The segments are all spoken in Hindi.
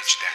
18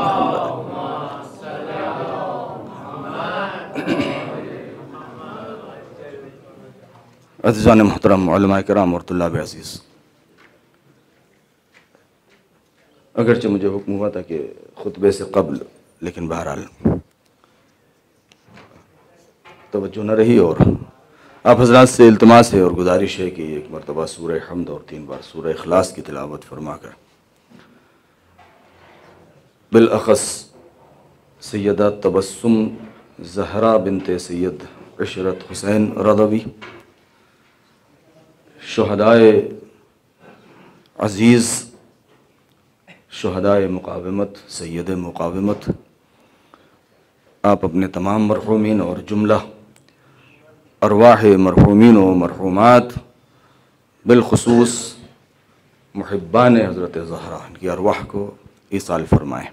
मोहम्मद. अज़ीज़ान मोहतरम उलमाए किराम और तुल्लाब अज़ीज़, अगरचे मुझे हुक्म हुआ था कि खुतबे से कब्ल, लेकिन बहरहाल तवज्जो न रही और आप हज़रात से इल्तिमास है और गुजारिश है कि एक मरतबा सूरह हम्द और 3 बार सूरह इखलास की तिलावत फरमाकर बिलअख़स सैयदा तबस्सुम ज़हरा बिनते सैयद इशरत हुसैन रज़वी, शुहदाए अज़ीज़, शुहदाए मुक़ावमत, सैयद मुक़ावमत, आप अपने तमाम मरहूमीन और जुमला अरवाह मरहूमीन व मरहूमात बिलखुसूस मुहिब्बान हज़रत ज़हरा की अरवाह को ईसाल फरमाएँ.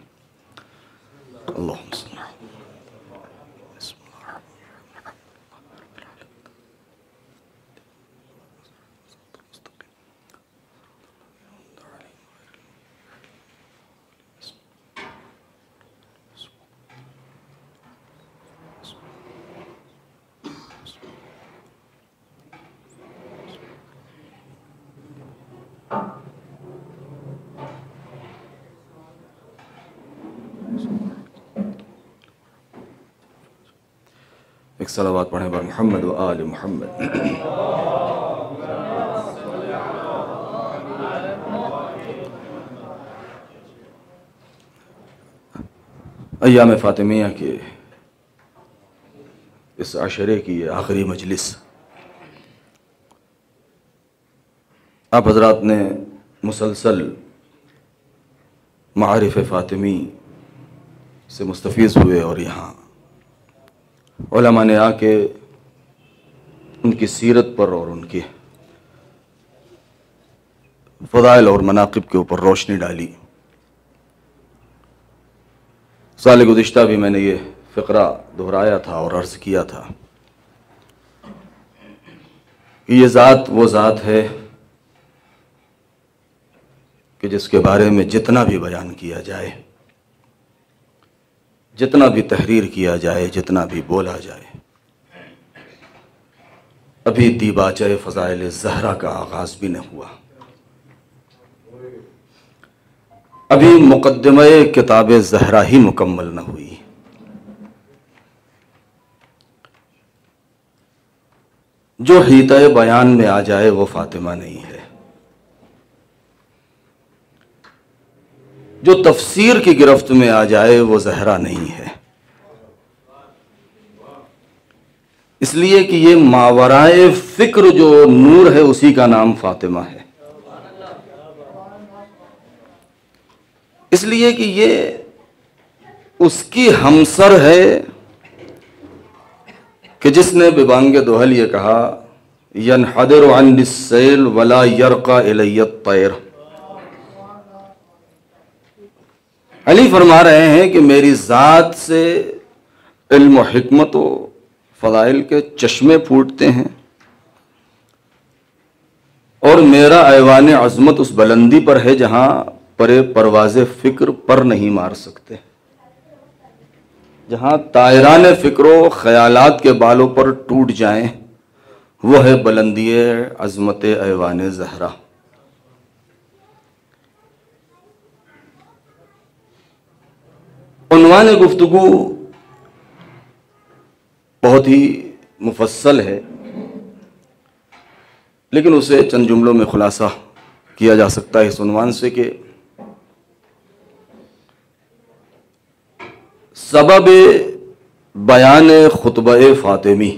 अल्लाहुम्मा सल्ली एक सलावत पढ़ें बर मोहम्मद व आल मोहम्मद. अय्याम फ़ातिमिया के इस अशरे की आखिरी मजलिस आप हज़रात ने मुसलसल मारिफ़ फ़ातिमी से मुस्तफ़ीज़ हुए और यहाँ उलमा ने आके उनकी सीरत पर और उनके फ़ज़ाइल और मनाक़िब के ऊपर रोशनी डाली. साल गुज़िश्ता भी मैंने ये फ़िक्रा दोहराया था और अर्ज़ किया था कि ये ज़ात वो ज़ात है कि जिसके बारे में जितना भी बयान किया जाए, जितना भी तहरीर किया जाए, जितना भी बोला जाए, अभी दीबाचे फ़ज़ाइल ज़हरा का आगाज़ भी न हुआ। अभी मुक़द्दिमे किताब ज़हरा ही मुकम्मल न हुई। जो हिता बयान में आ जाए वो फ़ातिमा नहीं है। जो तफसीर की गिरफ्त में आ जाए वो ज़हरा नहीं है। इसलिए कि ये मावराए फ़िक्र जो नूर है उसी का नाम फ़ातिमा है। इसलिए कि ये उसकी हमसर है कि जिसने बिबांगे दोहल ये कहा, यनहदिरु अन्निस्सैल वला यरका इलैयत तैर। अली फरमा रहे हैं कि मेरी ज़ात से इल्म हिकमत व फ़ज़ाइल के चश्मे फूटते हैं और मेरा ऐवान अज़मत उस बुलंदी पर है जहां परे परवाज़े फ़िक्र पर नहीं मार सकते, जहां तायरान फ़िक्रो ख़यालात के बालों पर टूट जाएं, वो है बुलंदी अज़मत ऐवान ज़हरा। उन्वान गुफ्तगू बहुत ही मुफस्सल है, लेकिन उसे चंद जुमलों में खुलासा किया जा सकता है इस उन्वान से कि सबब बयान खुतबा फ़ातिमी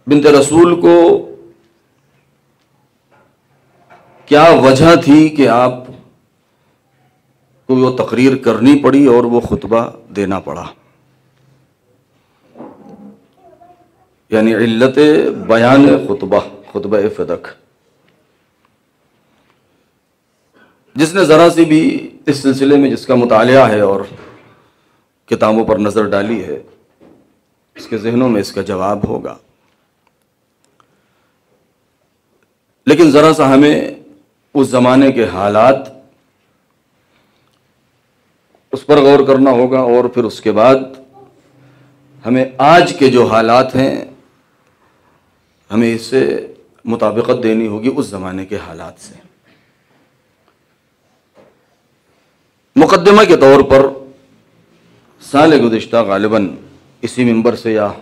बिन्त रसूल को क्या वजह थी कि आप को वो तकरीर करनी पड़ी और वो खुतबा देना पड़ा, यानी इल्लत बयान खुतबा फ़दक। जिसने ज़रा सी भी इस सिलसिले में जिसका मुतालिया है और किताबों पर नज़र डाली है, इसके जहनों में इसका जवाब होगा। लेकिन ज़रा सा हमें उस ज़माने के हालात उस पर गौर करना होगा और फिर उसके बाद हमें आज के जो हालात हैं हमें इससे मुताबिकत देनी होगी उस ज़माने के हालात से। मुकद्दमा के तौर पर साल गुज़िश्ता गालिबन इसी मिंबर से या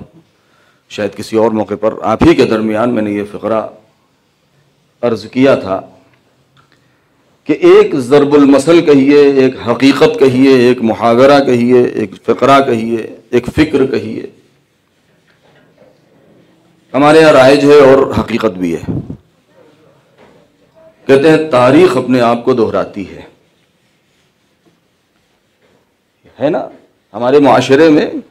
शायद किसी और मौके पर आप ही के दरमियान मैंने ये फ़िक्रा अर्ज़ किया था कि एक ज़रबुल मसल कहिए, एक हकीकत कहिए, एक मुहावरा कहिए, एक फ़िक्रा कहिए, एक फ़िक्र कहिए, हमारे यहाँ राइज है और हकीकत भी है। कहते हैं तारीख़ अपने आप को दोहराती है ना। हमारे मुआशरे में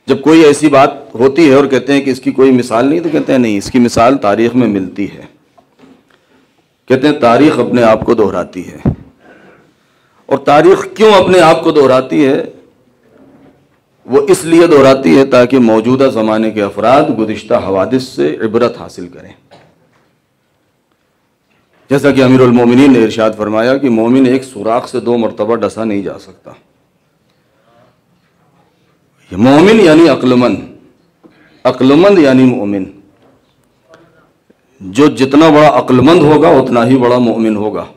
जब कोई ऐसी बात होती है और कहते हैं कि इसकी कोई मिसाल नहीं, तो कहते हैं नहीं, इसकी मिसाल तारीख़ में मिलती है। कहते हैं तारीख़ अपने आप को दोहराती है। और तारीख़ क्यों अपने आप को दोहराती है? वो इसलिए दोहराती है ताकि मौजूदा ज़माने के अफराद गुज़िश्ता हवादिस से इबरत हासिल करें। जैसा कि अमीरुल मोमिनीन ने इरशाद फरमाया कि मोमिन एक सुराख से 2 मरतबा डसा नहीं जा सकता। ये मोमिन यानी अक्लमंद, अक्लमंद यानी मोमिन। जो जितना बड़ा अक्लमंद होगा उतना ही बड़ा मोमिन होगा,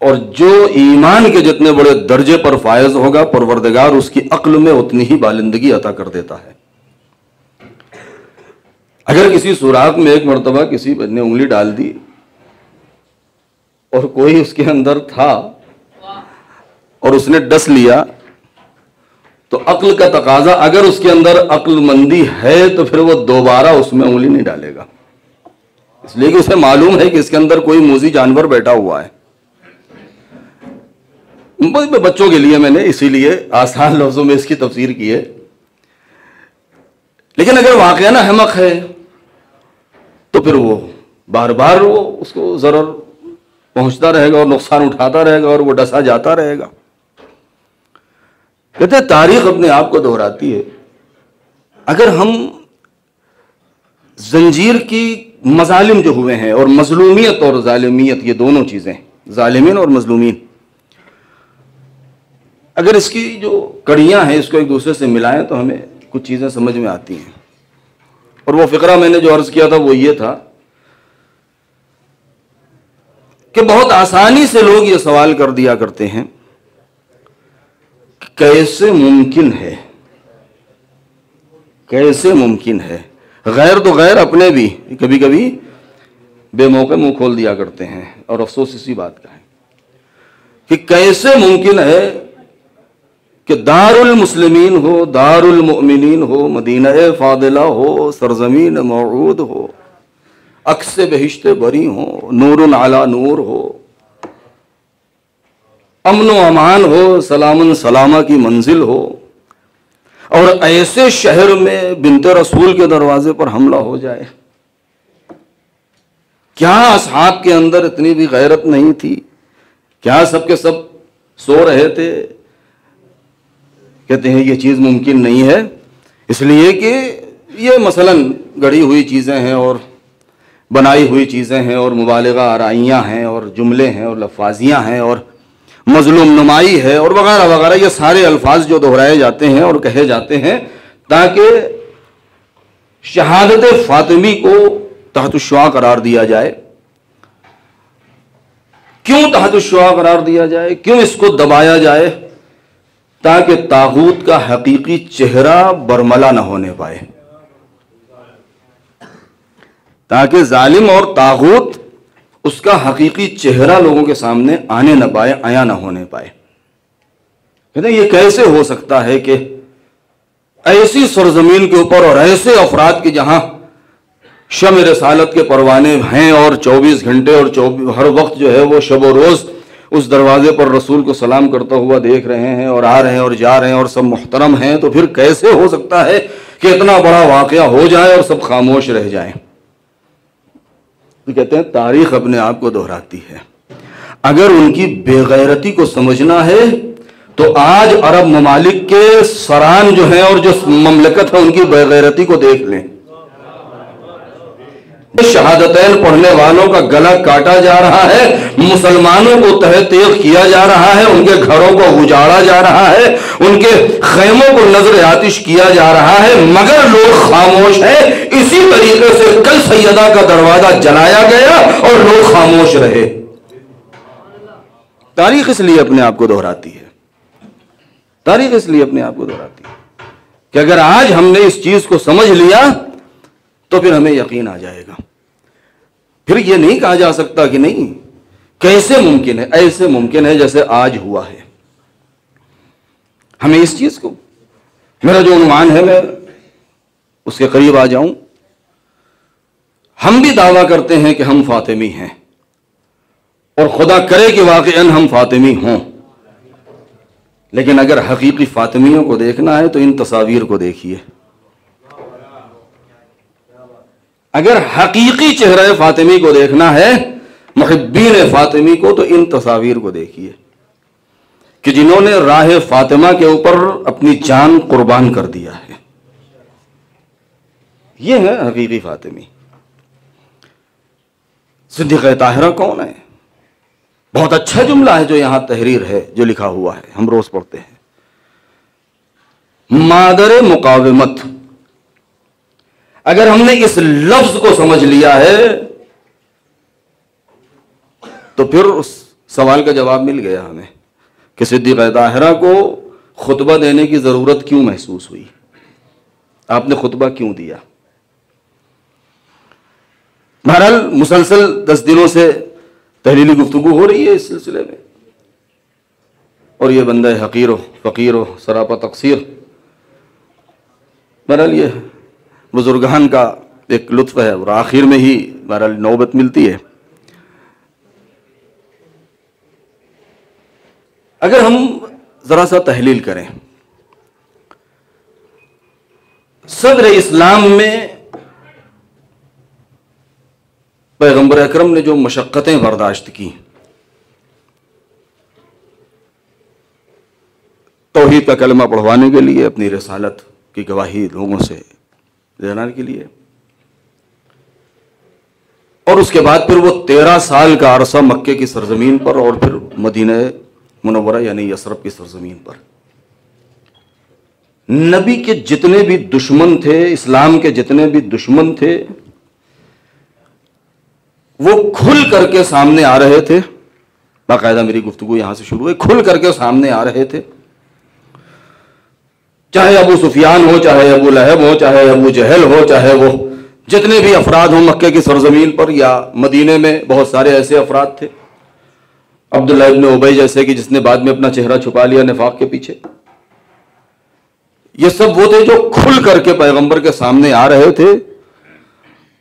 और जो ईमान के जितने बड़े दर्जे पर फायज होगा परवरदिगार उसकी अक्ल में उतनी ही बालिंदगी अता कर देता है। अगर किसी सुराख में एक मरतबा किसी ने उंगली डाल दी और कोई उसके अंदर था और उसने डस लिया, तो अक्ल का तकाजा, अगर उसके अंदर अक्लमंदी है तो फिर वो दोबारा उसमें उंगली नहीं डालेगा, इसलिए कि उसे मालूम है कि इसके अंदर कोई मूजी जानवर बैठा हुआ है। बच्चों के लिए मैंने इसीलिए आसान लफ्जों में इसकी तफसीर की है। लेकिन अगर वाक़या अहमक है तो फिर वो बार बार वो उसको ज़रर पहुंचता रहेगा और नुकसान उठाता रहेगा और वो डसा जाता रहेगा। कहते हैं तारीख अपने आप को दोहराती है। अगर हम जंजीर की मजालिम जो हुए हैं, और मजलूमियत और जालिमियत, ये दोनों चीजें, जालिमीन और मजलूमीन, अगर इसकी जो कड़ियां हैं इसको एक दूसरे से मिलाएं तो हमें कुछ चीजें समझ में आती हैं। और वो फिक्रा मैंने जो अर्ज किया था वो ये था कि बहुत आसानी से लोग ये सवाल कर दिया करते हैं कि कैसे मुमकिन है, कैसे मुमकिन है। गैर तो गैर, अपने भी कभी कभी बेमौके मुंह खोल दिया करते हैं, और अफसोस इसी बात का है कि कैसे मुमकिन है कि दारुल मुस्लिमीन हो, दारुल मुमिनीन हो, मदीना फादिला हो, सरजमीन मौऊद हो, अक्स बहिश्ते बरी हो, नूरुन अला नूर हो, अमन व अमान हो, सलामन सलामा की मंजिल हो, और ऐसे शहर में बिनते रसूल के दरवाजे पर हमला हो जाए। क्या असहाब के अंदर इतनी भी गैरत नहीं थी? क्या सबके सब सो रहे थे? कहते हैं ये चीज मुमकिन नहीं है, इसलिए कि ये मसलन गढ़ी हुई चीजें हैं और बनाई हुई चीजें हैं और मुबालिगा आराइयां हैं और जुमले हैं और लफाजियां हैं और मजलूम नुमाई है और वगैरह वगैरह, ये सारे अल्फाज जो दोहराए जाते हैं और कहे जाते हैं ताकि शहादत फातिमी को तहत-उश-शुआ करार दिया जाए। क्यों तहत-उश-शुआ करार दिया जाए? क्यों इसको दबाया जाए? ताकि तागूत का हकीकी चेहरा बरमला न होने पाए, ताकि जालिम और तागूत उसका हकीकी चेहरा लोगों के सामने आने न पाए, आया न होने पाए। कहते हैं ये कैसे हो सकता है कि ऐसी सरजमीन के ऊपर और ऐसे अफराद के जहां शम रिसालत के परवाने हैं और 24 घंटे और हर वक्त जो है वो शब और रोज उस दरवाजे पर रसूल को सलाम करता हुआ देख रहे हैं और आ रहे हैं और जा रहे हैं और सब मुहतरम हैं, तो फिर कैसे हो सकता है कि इतना बड़ा वाकया हो जाए और सब खामोश रह जाए? तो कहते हैं तारीख अपने आप को दोहराती है। अगर उनकी बेगैरती को समझना है तो आज अरब ममालिक के सरान जो हैं और जो ममलकत है उनकी बेगैरती को देख लें। शहादतैन पढ़ने वालों का गला काटा जा रहा है, मुसलमानों को तहत-ए किया जा रहा है, उनके घरों को उजाड़ा जा रहा है, उनके खैमों को नजर आतिश किया जा रहा है, मगर लोग खामोश हैं। इसी तरीके से कल सैयदा का दरवाजा जलाया गया और लोग खामोश रहे। तारीख इसलिए अपने आप को दोहराती है, तारीख इसलिए अपने आप को दोहराती है कि अगर आज हमने इस चीज को समझ लिया तो फिर हमें यकीन आ जाएगा। फिर यह नहीं कहा जा सकता कि नहीं, कैसे मुमकिन है? ऐसे मुमकिन है जैसे आज हुआ है। हमें इस चीज को, मेरा जो अनुमान है मैं उसके करीब आ जाऊं। हम भी दावा करते हैं कि हम फातिमी हैं और खुदा करे कि वाकईन हम फातिमी हों, लेकिन अगर हकीकी फातिमियों को देखना है तो इन तस्वीर को देखिए। अगर हकीकी चेहरा फातिमी को देखना है, मुहिब्बीन फातिमी को, तो इन तस्वीर को देखिए कि जिन्होंने राह फातिमा के ऊपर अपनी जान कुर्बान कर दिया है। यह है हकीकी फातिमी। सिद्दीक़ ताहिरा कौन है? बहुत अच्छा जुमला है जो यहां तहरीर है, जो लिखा हुआ है, हम रोज पढ़ते हैं। मादर मुकाविमत। अगर हमने इस लफ्ज को समझ लिया है तो फिर उस सवाल का जवाब मिल गया हमें कि सिद्दीक़ ताहिरा को खुतबा देने की जरूरत क्यों महसूस हुई, आपने खुतबा क्यों दिया। बहरहाल मुसलसल 10 दिनों से तहलीली गुफ्तगू हो रही है इस सिलसिले में, और ये बंदा हकीर हो, फकीर हो, सरापा तकसीर। बहरहाल ये बुजुर्गान का एक लुत्फ है और आखिर में ही बहरहाल नौबत मिलती है। अगर हम जरा सा तहलील करें, सदर इस्लाम में पैगंबर अकरम ने जो मशक्क़तें बर्दाश्त की, तौहीद का कलमा पढ़वाने के लिए, अपनी रिसालत की गवाही लोगों से देने के लिए, और उसके बाद फिर वो 13 साल का अरसा मक्के की सरजमीन पर और फिर मदीना मुनव्वरा यानी यसरब की सरजमीन पर। नबी के जितने भी दुश्मन थे, इस्लाम के जितने भी दुश्मन थे, वो खुल करके सामने आ रहे थे। बाकायदा मेरी गुफ्तगू यहां से शुरू हुई, खुल करके सामने आ रहे थे। चाहे अबू सुफियान हो, चाहे अबू लहब हो, चाहे अबू जहल हो, चाहे वो जितने भी अफराद हों मक्के की सरजमीन पर या मदीने में, बहुत सारे ऐसे अफराद थे। अब्दुल्लाह इब्न उबई जैसे कि जिसने बाद में अपना चेहरा छुपा लिया निफाक के पीछे। ये सब वो थे जो खुल करके पैगंबर के सामने आ रहे थे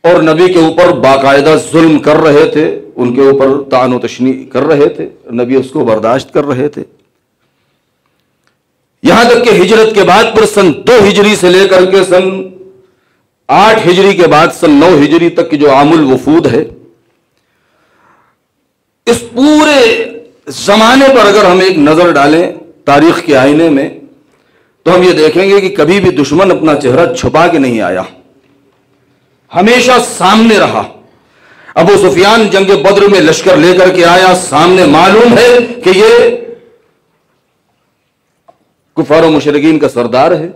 और नबी के ऊपर बाकायदा जुल्म कर रहे थे, उनके ऊपर तान व तशनी कर रहे थे। नबी उसको बर्दाश्त कर रहे थे। यहां तक कि हिजरत के बाद फिर सन 2 हिजरी से लेकर के सन 8 हिजरी के बाद सन 9 हिजरी तक की जो आमुल वफूद है, इस पूरे जमाने पर अगर हम एक नजर डालें तारीख के आईने में, तो हम ये देखेंगे कि कभी भी दुश्मन अपना चेहरा छुपा के नहीं आया, हमेशा सामने रहा। अबू सुफियान जंग बद्र में लश्कर लेकर के आया, सामने मालूम है कि ये कुफार और मुशरिकीन का सरदार है,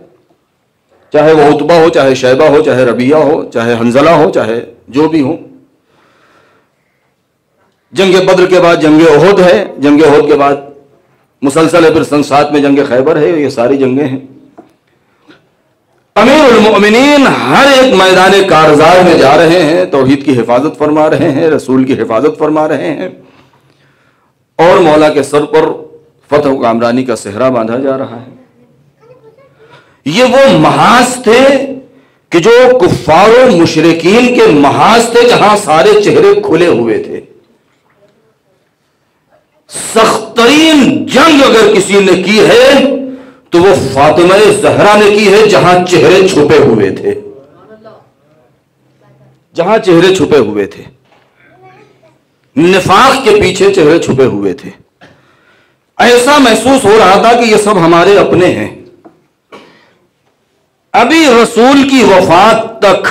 चाहे वो उतबा हो, चाहे शैबा हो, चाहे रबिया हो, चाहे हंजला हो, चाहे जो भी हो। जंग बद्र के बाद जंग ओहद है, जंग ओहद के बाद मुसलसल है, फिर सन 7 में जंग खैबर है। ये सारी जंगें हैं। अमीरुल मोमिनीन हर एक मैदान कारजार में जा रहे हैं, तौहीद की हिफाजत फरमा रहे हैं, रसूल की हिफाजत फरमा रहे हैं और मौला के सर पर फतह व कामरानी का सेहरा बांधा जा रहा है। ये वो महाज थे कि जो कुफ्फार मुशरिकीन के महाज थे, जहां सारे चेहरे खुले हुए थे। सख्तरीन जंग अगर किसी ने की है तो वो फातिमा ज़हरा ने की है, जहां चेहरे छुपे हुए थे, जहां चेहरे छुपे हुए थे, निफाक के पीछे चेहरे छुपे हुए थे। ऐसा महसूस हो रहा था कि ये सब हमारे अपने हैं। अभी रसूल की वफात तक,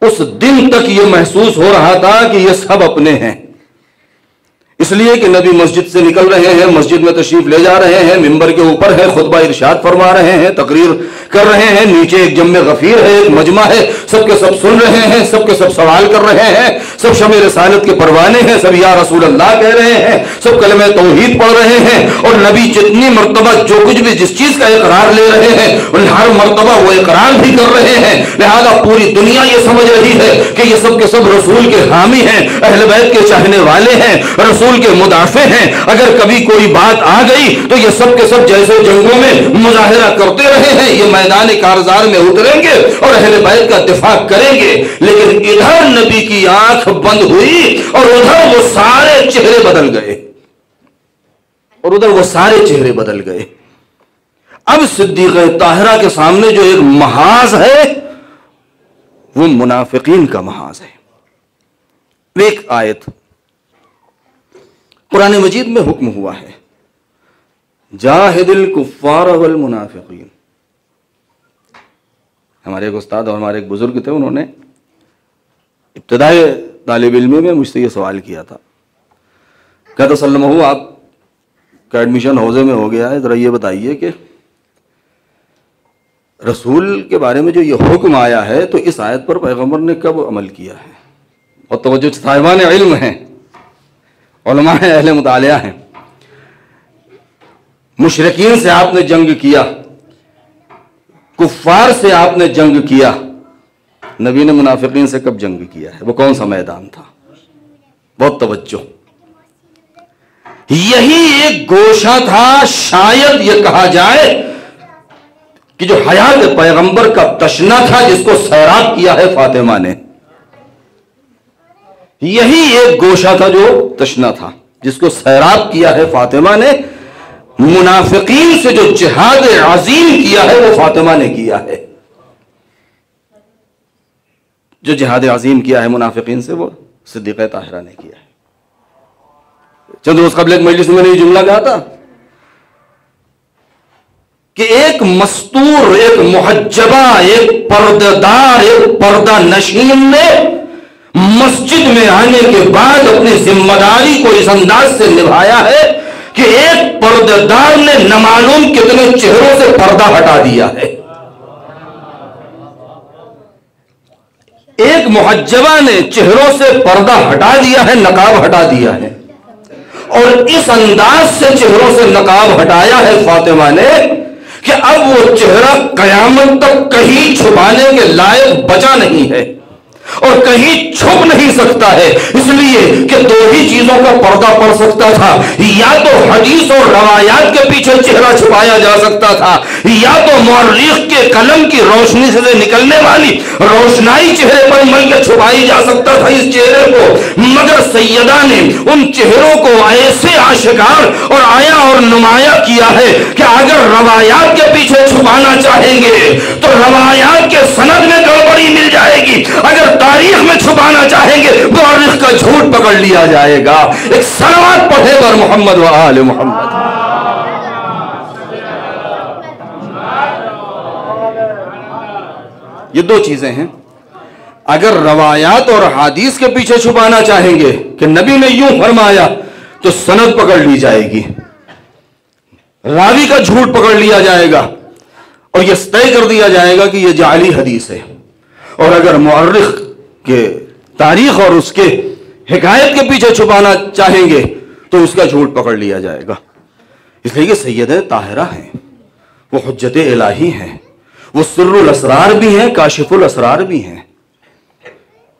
उस दिन तक ये महसूस हो रहा था कि ये सब अपने हैं, इसलिए कि नबी मस्जिद से निकल रहे हैं, मस्जिद में तशरीफ ले जा रहे हैं, मिंबर के ऊपर है, खुतबा इरशाद फरमा रहे हैं, तकरीर कर रहे हैं, नीचे एक जम्मे गफीर है, एक मजमा है, सबके सब सुन रहे हैं, सबके सब सवाल कर रहे हैं, सब शमे रिसालत के परवाने हैं, सब या रसूल अल्लाह कह रहे हैं, सब कलमे तौहीद पढ़ रहे हैं और नबी जितनी मरतबा जो कुछ भी जिस चीज का इकरार ले रहे हैं उन हर मरतबा वो इकरार भी कर रहे हैं। लिहाजा पूरी दुनिया ये समझ रही है कि ये सब के सब रसूल के हामी हैं, अहले बैत के चाहने वाले हैं, रसूल के मुदाफे हैं। अगर कभी कोई बात आ गई तो ये सब के सब जैसे जंगों में मुजाहिरा करते रहे हैं, ये मैदान कारजार में उतरेंगे और अहले बैत का दिफा करेंगे। लेकिन इधर नबी की आंख बंद हुई और उधर वो सारे चेहरे बदल गए, और उधर वो सारे चेहरे बदल गए। अब सिद्दीक़ ताहिरा के सामने जो एक महाज है वो मुनाफिकीन का महाज है। एक आयत कुरान मजीद में हुक्म हुआ है, जाहिदिल कुफ्फार वल मुनाफिकीन। हमारे एक उस्ताद और हमारे एक बुजुर्ग थे, उन्होंने इब्तिदाई तालिब इल्मी में मुझसे ये सवाल किया था, कहता सल्लमहू आपका एडमिशन हौजे में हो गया है, जरा ये बताइए कि रसूल के बारे में जो ये हुक्म आया है तो इस आयत पर पैगंबर ने कब अमल किया है? और तवज्जो साहिबान इल्म हैं, उलमा हैं, अहले मुतालिया हैं। मुशरिकीन से आपने जंग किया, कुफ्फार से आपने जंग किया, नबी ने मुनाफिकीन से कब जंग किया है? वो कौन सा मैदान था? बहुत तवज्जो। यही एक गोशा था, शायद ये कहा जाए कि जो हयात पैगंबर का तशना था, जिसको सैराब किया है फातिमा ने, यही एक गोशा था जो तशना था, जिसको सैराब किया है फातिमा ने। मुनाफिकीन से जो जिहाद अजीम किया है वो फातिमा ने किया है। जो जिहाद अजीम किया है मुनाफिकीन से वो सिद्दीक़ ताहिरा ने किया है। चंद रोज कबल एक मजलिस में ये जुमला कहा था कि एक मस्तूर, एक मुहज्जबा, एक पर्देदार, एक पर्दा नशीन ने मस्जिद में आने के बाद अपनी जिम्मेदारी को इस अंदाज से निभाया है कि एक पर्देदार ने न मालूम कितने चेहरों से पर्दा हटा दिया है। एक मुहज्जबा ने चेहरों से पर्दा हटा दिया है, नकाब हटा दिया है, और इस अंदाज से चेहरों से नकाब हटाया है फातिमा ने कि अब वो चेहरा कयामत तक कहीं छुपाने के लायक बचा नहीं है और कहीं छुप नहीं सकता है, इसलिए कि दो ही चीजों का पर्दा पड़ सकता था, या तो हदीस और रवायात के पीछे चेहरा छुपाया जा सकता था, या तो मौर्रिख के कलम की रोशनी से निकलने वाली रोशनाई चेहरे पर मल के छुपाई जा सकता था इस चेहरे को। मगर सैयदा ने उन चेहरों को ऐसे आशिकार और आया और नुमाया किया है कि अगर रवायात के पीछे छुपाना चाहेंगे तो रवायात के सनद में गड़बड़ी मिल जाएगी, अगर तारीख में छुपाना चाहेंगे मौर्रिख का झूठ पकड़ लिया जाएगा। एक सलवात पढ़े बर मोहम्मद व आले मोहम्मद। ये दो चीजें हैं। अगर रवायात और हदीस के पीछे छुपाना चाहेंगे कि नबी ने यूं फरमाया तो सनद पकड़ ली जाएगी, रावी का झूठ पकड़ लिया जाएगा और यह तय कर दिया जाएगा कि यह जाली हदीस है। और अगर मुअर्रिख के तारीख और उसके हिकायत के पीछे छुपाना चाहेंगे तो उसका झूठ पकड़ लिया जाएगा। इसलिए कि सैयद ताहिरा हैं, वो हुज्जत इलाही हैं, वो सिर्रुल असरार भी हैं, काशिफुल असरार भी हैं,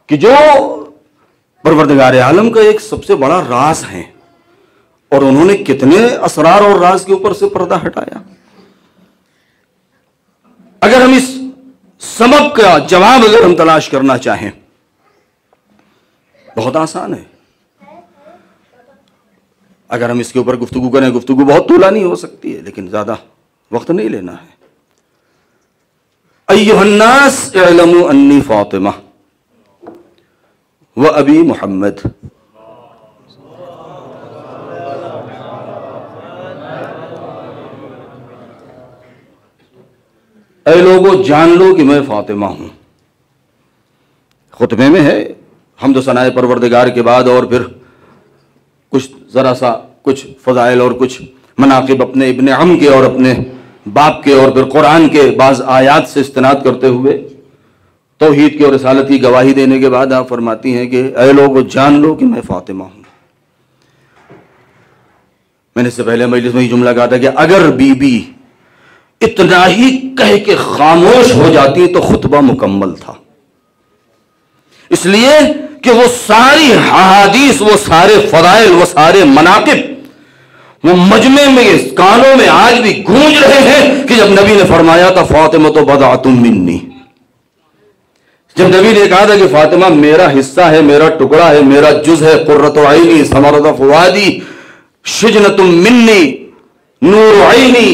कि जो परवरदिगार आलम का एक सबसे बड़ा राज है। और उन्होंने कितने असरार और राज के ऊपर से पर्दा हटाया। अगर हम इस सबब का जवाब अगर हम तलाश करना चाहें, बहुत आसान है। अगर हम इसके ऊपर गुफ्तगू करें, गुफ्तगू बहुत तूलानी हो सकती है, लेकिन ज्यादा वक्त नहीं लेना है। अय्युहन्नास इअलमू अन्नी फातिमा व अबी मुहम्मद। ऐ लोगों जान लो कि मैं फातिमा हूं। खुतबे में है हम्द सनाए परवरदिगार के बाद और फिर कुछ जरा सा कुछ फजाइल और कुछ मनाकिब अपने इब्ने अम के और अपने बाप के और फिर कुरान के बाज आयात से इस्तिनाद करते हुए तौहीद की और रिसालत की गवाही देने के बाद आप फरमाती हैं कि ऐ लोगो जान लो कि मैं फातिमा हूं। मैंने इससे पहले मजलिस में ही जुमला कहा था कि अगर बीबी इतना ही कह के खामोश हो जाती तो खुतबा मुकम्मल था। इसलिए कि वो सारी हदीस, वो सारे फदाइल, वो सारे मनाकिब वो मजमे में कानों में आज भी गूंज रहे हैं कि जब नबी ने फरमाया था फातिमा तो बदातुम मिन्नी, जब नबी ने कहा था कि फातिमा मेरा हिस्सा है, मेरा टुकड़ा है, मेरा जुज है, कुर्रतु आइनी समरत फुआदी शिजनतुम मिन्नी नूर आइनी,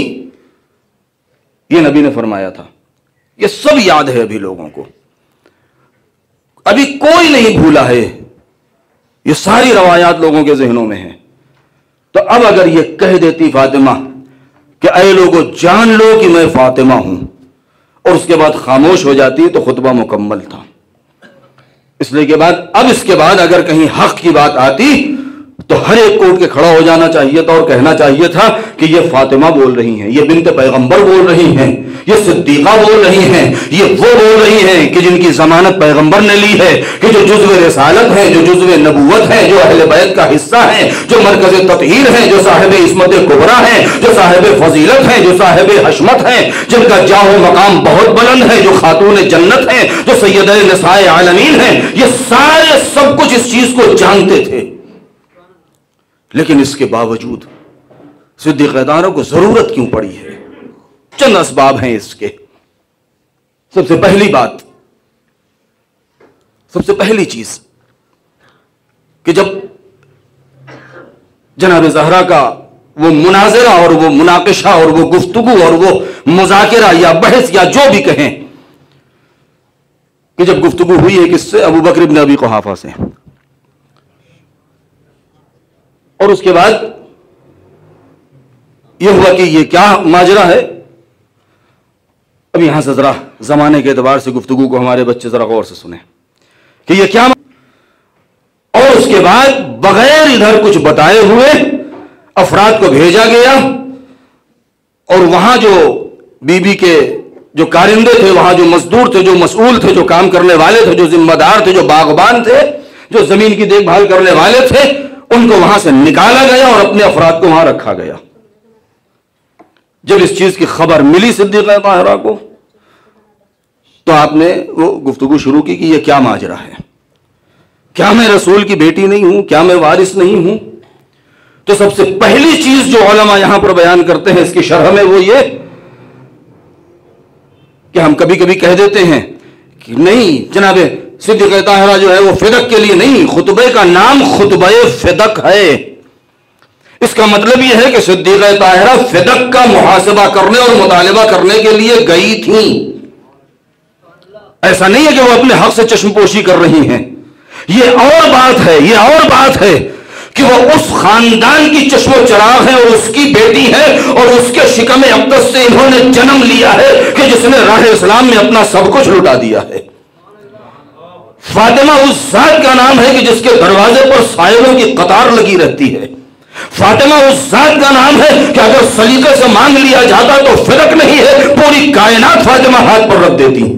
ये नबी ने फरमाया था। ये सब याद है अभी लोगों को, अभी कोई नहीं भूला है, ये सारी रवायात लोगों के जहनों में है। तो अब अगर ये कह देती फातिमा कि ऐ लोगों जान लो कि मैं फातिमा हूं, और उसके बाद खामोश हो जाती तो खुतबा मुकम्मल था। इसलिए के बाद अब इसके बाद अगर कहीं हक की बात आती तो हर एक को उठ के खड़ा हो जाना चाहिए था और कहना चाहिए था कि ये फातिमा बोल रही हैं, ये बिन्त पैगंबर बोल रही हैं, ये सिद्दीका बोल रही हैं, ये वो बोल रही हैं कि जिनकी जमानत पैगंबर ने ली है, कि जो जुज़्व रिसालत है, जो जुज़्व नबूवत है, जो अहले बैत का हिस्सा है, जो मरकज़ तत्हीर है, जो साहिब इस्मत कुबरा है, जो साहिब फजीलत है, जो साहिब हशमत है, जिनका जाहो मकाम बहुत बुलंद है, जो खातून जन्नत है, जो सैयद निसाए आलमीन है, ये सारे सब कुछ इस चीज को जानते थे। लेकिन इसके बावजूद सिद्दीक़दारों को जरूरत क्यों पड़ी है? चंद असबाब हैं इसके। सबसे पहली बात, सबसे पहली चीज कि जब जनाब ज़हरा का वो मुनाजरा और वो मुनाकिशा और वो गुफ्तगू और वो मुज़ाकिरा या बहस या जो भी कहें, कि जब गुफ्तगू हुई है किससे? अबू बकर इब्न अबी कुहाफा से, और उसके बाद यह हुआ कि ये क्या माजरा है। अब यहां से जरा जमाने के एतबार से गुफ्तगू को हमारे बच्चे जरा गौर से सुने कि ये क्या। के बाद बगैर इधर कुछ बताए हुए अफराद को भेजा गया और वहां जो बीबी के जो कारिंदे थे, वहां जो मजदूर थे, जो मसूल थे, जो काम करने वाले थे, जो जिम्मेदार थे, जो बागबान थे, जो जमीन की देखभाल करने वाले थे, उनको वहां से निकाला गया और अपने अफराद को वहां रखा गया। जब इस चीज की खबर मिली सिद्दीक़ा ताहिरा को, तो आपने वो गुफ्तगू शुरू की कि ये क्या माजरा है, क्या मैं रसूल की बेटी नहीं हूं, क्या मैं वारिस नहीं हूं? तो सबसे पहली चीज जो उलमा यहां पर बयान करते हैं इसकी शरह में वो ये कि हम कभी कभी कह देते हैं कि नहीं जनाब सिद्दीक़ा ताहिरा जो है वो फिदक के लिए नहीं, खुतबे का नाम खुतबे फिदक है। इसका मतलब यह है कि सिद्दीक़ा ताहिरा फिदक का मुहासबा करने और मुतालिबा करने के लिए गई थी। ऐसा नहीं है कि वो अपने हक से चश्मपोशी कर रही हैं। ये और बात है, ये और बात है कि वो उस खानदान की चश्मो चराग है और उसकी बेटी है और उसके शिकम अक़दस से इन्होंने जन्म लिया है कि जिसने राह इस्लाम में अपना सब कुछ लुटा दिया है। फातिमा उस जात का नाम है कि जिसके दरवाजे पर साहिबों की कतार लगी रहती है। फातिमा उस जात का नाम है कि अगर सलीके से मांग लिया जाता तो फिरक नहीं है, पूरी कायनात फातिमा हाथ पर रख देती।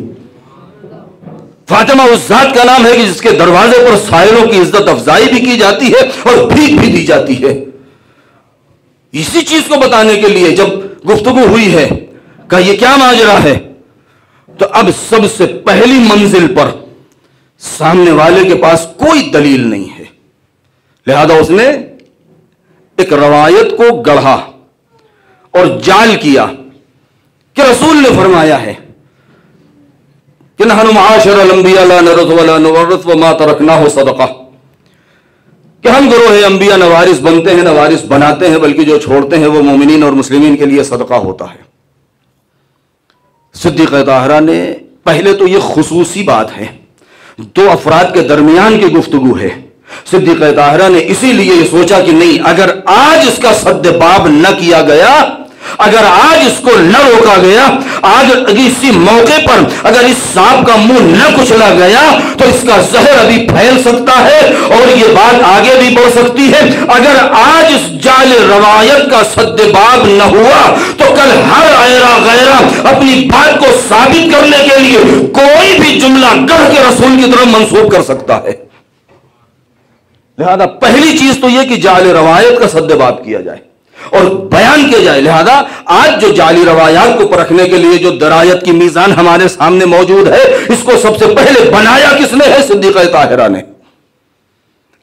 फातिमा उस जात का नाम है कि जिसके दरवाजे पर साइलों की इज्जत अफजाई भी की जाती है और भीख भी दी जाती है। इसी चीज को बताने के लिए जब गुफ्तगू हुई है कि यह क्या माजरा है, तो अब सबसे पहली मंजिल पर सामने वाले के पास कोई दलील नहीं है, लिहाजा उसने एक रवायत को गढ़ा और जाल किया कि रसूल ने फरमाया है कि नहनु माशरल अंबिया ला नरथ वला नुवर्रिथ व मा तरकनाहु सदका, कि हम गुरोह अंबिया न वारिस बनते हैं न वारिस बनाते हैं, बल्कि जो छोड़ते हैं वो मोमिनीन और मुस्लिमीन के लिए सदका होता है। सिद्दीक़ा ताहिरा ने पहले तो ये खुसूसी बात है, दो अफराद के दरमियान की गुफ्तगू है। सिद्दीक़ा ताहिरा ने इसीलिए ये सोचा कि नहीं, अगर आज इसका सद्दबाब न किया गया, अगर आज इसको न रोका गया, आज इसी मौके पर अगर इस सांप का मुंह न कुचला गया तो इसका जहर अभी फैल सकता है और यह बात आगे भी बढ़ सकती है। अगर आज इस जाल रवायत का सद्दबाब न हुआ तो कल हर ऐरा गैरा अपनी बात को साबित करने के लिए कोई भी जुमला गढ़ के रसूल की तरफ मंसूब कर सकता है। लिहाजा पहली चीज तो यह कि जाल रवायत का सद्दबाब किया जाए और बयान किया जाए। लिहाजा आज जो जाली रवायात को परखने के लिए जो दरायत की मीजान हमारे सामने मौजूद है, इसको सबसे पहले बनाया किसने है? सिद्दीक़ा ताहिरा ने।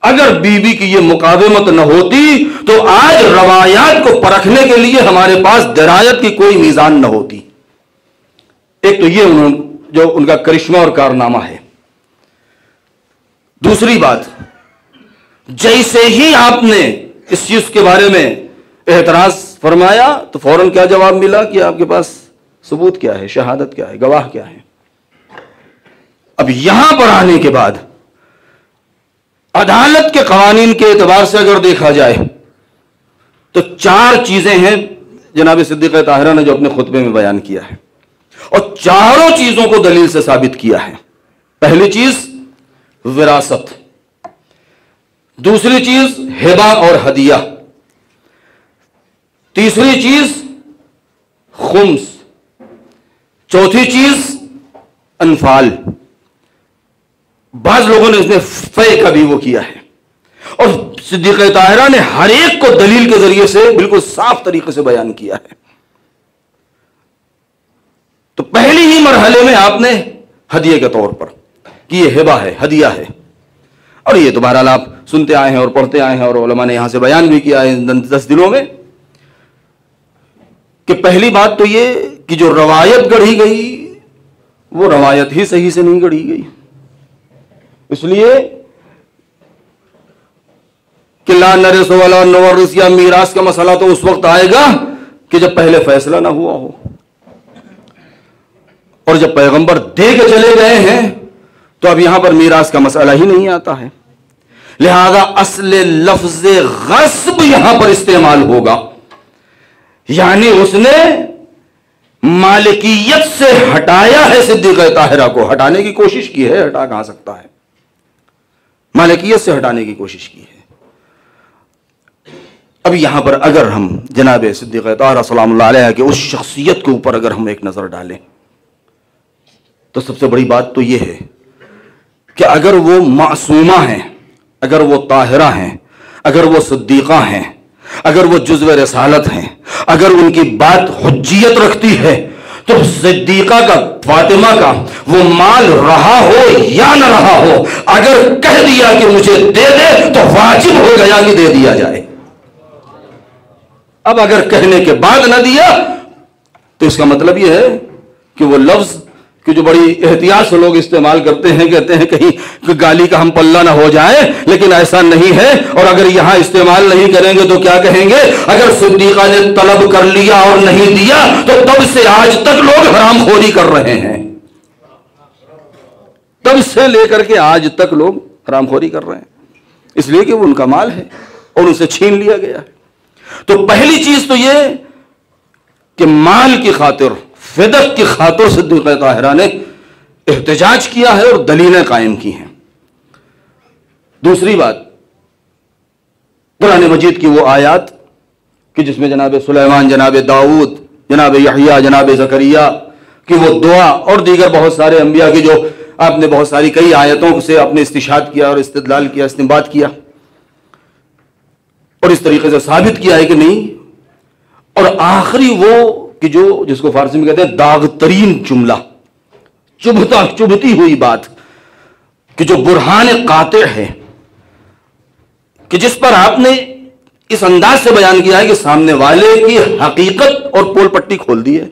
अगर बीबी की ये मुकावमत न होती तो आज रवायात को परखने के लिए हमारे पास दरायत की कोई मीजान न होती। एक तो ये जो उनका करिश्मा और कारनामा है। दूसरी बात, जैसे ही आपने इस चीज के बारे में एतराज फरमाया तो फौरन क्या जवाब मिला कि आपके पास सबूत क्या है, शहादत क्या है, गवाह क्या है। अब यहां पर आने के बाद अदालत के कवानीन के एतबार से अगर देखा जाए तो चार चीजें हैं जनाब सिद्दीक़ा ताहिरा ने जो अपने खुतबे में बयान किया है और चारों चीजों को दलील से साबित किया है। पहली चीज विरासत, दूसरी चीज हिबा और हदिया, तीसरी चीज खुम्स, चौथी चीज अनफाल। बाज लोगों ने इसमें फे का भी वो किया है और सिद्दीक़ा ताहिरा ने हर एक को दलील के जरिए से बिल्कुल साफ तरीके से बयान किया है। तो पहली ही मरहले में आपने हदिये के तौर पर कि ये हिबा है, हदिया है, और ये तो बहरहाल आप सुनते आए हैं और पढ़ते आए हैं और उलमा ने यहां से बयान भी किया है इन 10 दिनों में कि पहली बात तो ये कि जो रवायत गढ़ी गई वो रवायत ही सही से नहीं गढ़ी गई। इसलिए कि ला नरिस वला नुवर्रिस या मीरास का मसला तो उस वक्त आएगा कि जब पहले फैसला ना हुआ हो, और जब पैगंबर दे के चले गए हैं तो अब यहां पर मीरास का मसला ही नहीं आता है। लिहाजा असले लफ्ज़े गस्ब यहां पर इस्तेमाल होगा, यानी उसने मालिकियत से हटाया है। सिद्दीक़ा ताहिरा को हटाने की कोशिश की है, हटा कहां सकता है। मालिकियत से हटाने की कोशिश की है। अब यहां पर अगर हम जनाब सिद्दीक़ ताहरा सलामुल्लाह अलैह के उस शख्सियत के ऊपर अगर हम एक नजर डालें तो सबसे बड़ी बात तो यह है कि अगर वो मासूमा हैं, अगर वो ताहिरा हैं, अगर वो सिद्दीक़ा हैं, अगर वो जुज़्व रसालत हैं, अगर उनकी बात हुज्जियत रखती है, तो सिद्दीक़ा का, फातिमा का वो माल रहा हो या न रहा हो, अगर कह दिया कि मुझे दे दे तो वाजिब हो गया कि दे दिया जाए। अब अगर कहने के बाद न दिया तो इसका मतलब यह है कि वो लफ्ज कि जो बड़ी एहतियात से लोग इस्तेमाल करते हैं, कहते हैं कहीं गाली का हम पल्ला ना हो जाए, लेकिन ऐसा नहीं है। और अगर यहां इस्तेमाल नहीं करेंगे तो क्या कहेंगे? अगर सिद्दीक़ा ने तलब कर लिया और नहीं दिया तो तब से आज तक लोग हरामखोरी कर रहे हैं, तब से लेकर के आज तक लोग हरामखोरी कर रहे हैं, इसलिए कि वो उनका माल है और उनसे छीन लिया गया है। तो पहली चीज तो यह कि माल की खातिर, फिदक की खातिर सिद्दीक़ ताहिरा ने एहतजाज किया है और दलीलें कायम की हैं। दूसरी बात, कुरान मजीद की वो आयत कि जिसमें जनाब सुलेमान, जनाब दाऊद, जनाब यहया, जनाब ज़करिया की वो दुआ और दीगर बहुत सारे अंबिया की जो आपने बहुत सारी कई आयतों से आपने इस्तिशाद किया और इस्तिदलाल किया, इस्तिंबात किया और इस तरीके से साबित किया है कि नहीं। और आखिरी वो कि जो जिसको फारसी में कहते हैं दागतरीन जुमला, चुभती हुई बात, कि जो बुरहान कातिअ है, कि जिस पर आपने इस अंदाज से बयान किया है कि सामने वाले की हकीकत और पोल पट्टी खोल दी है।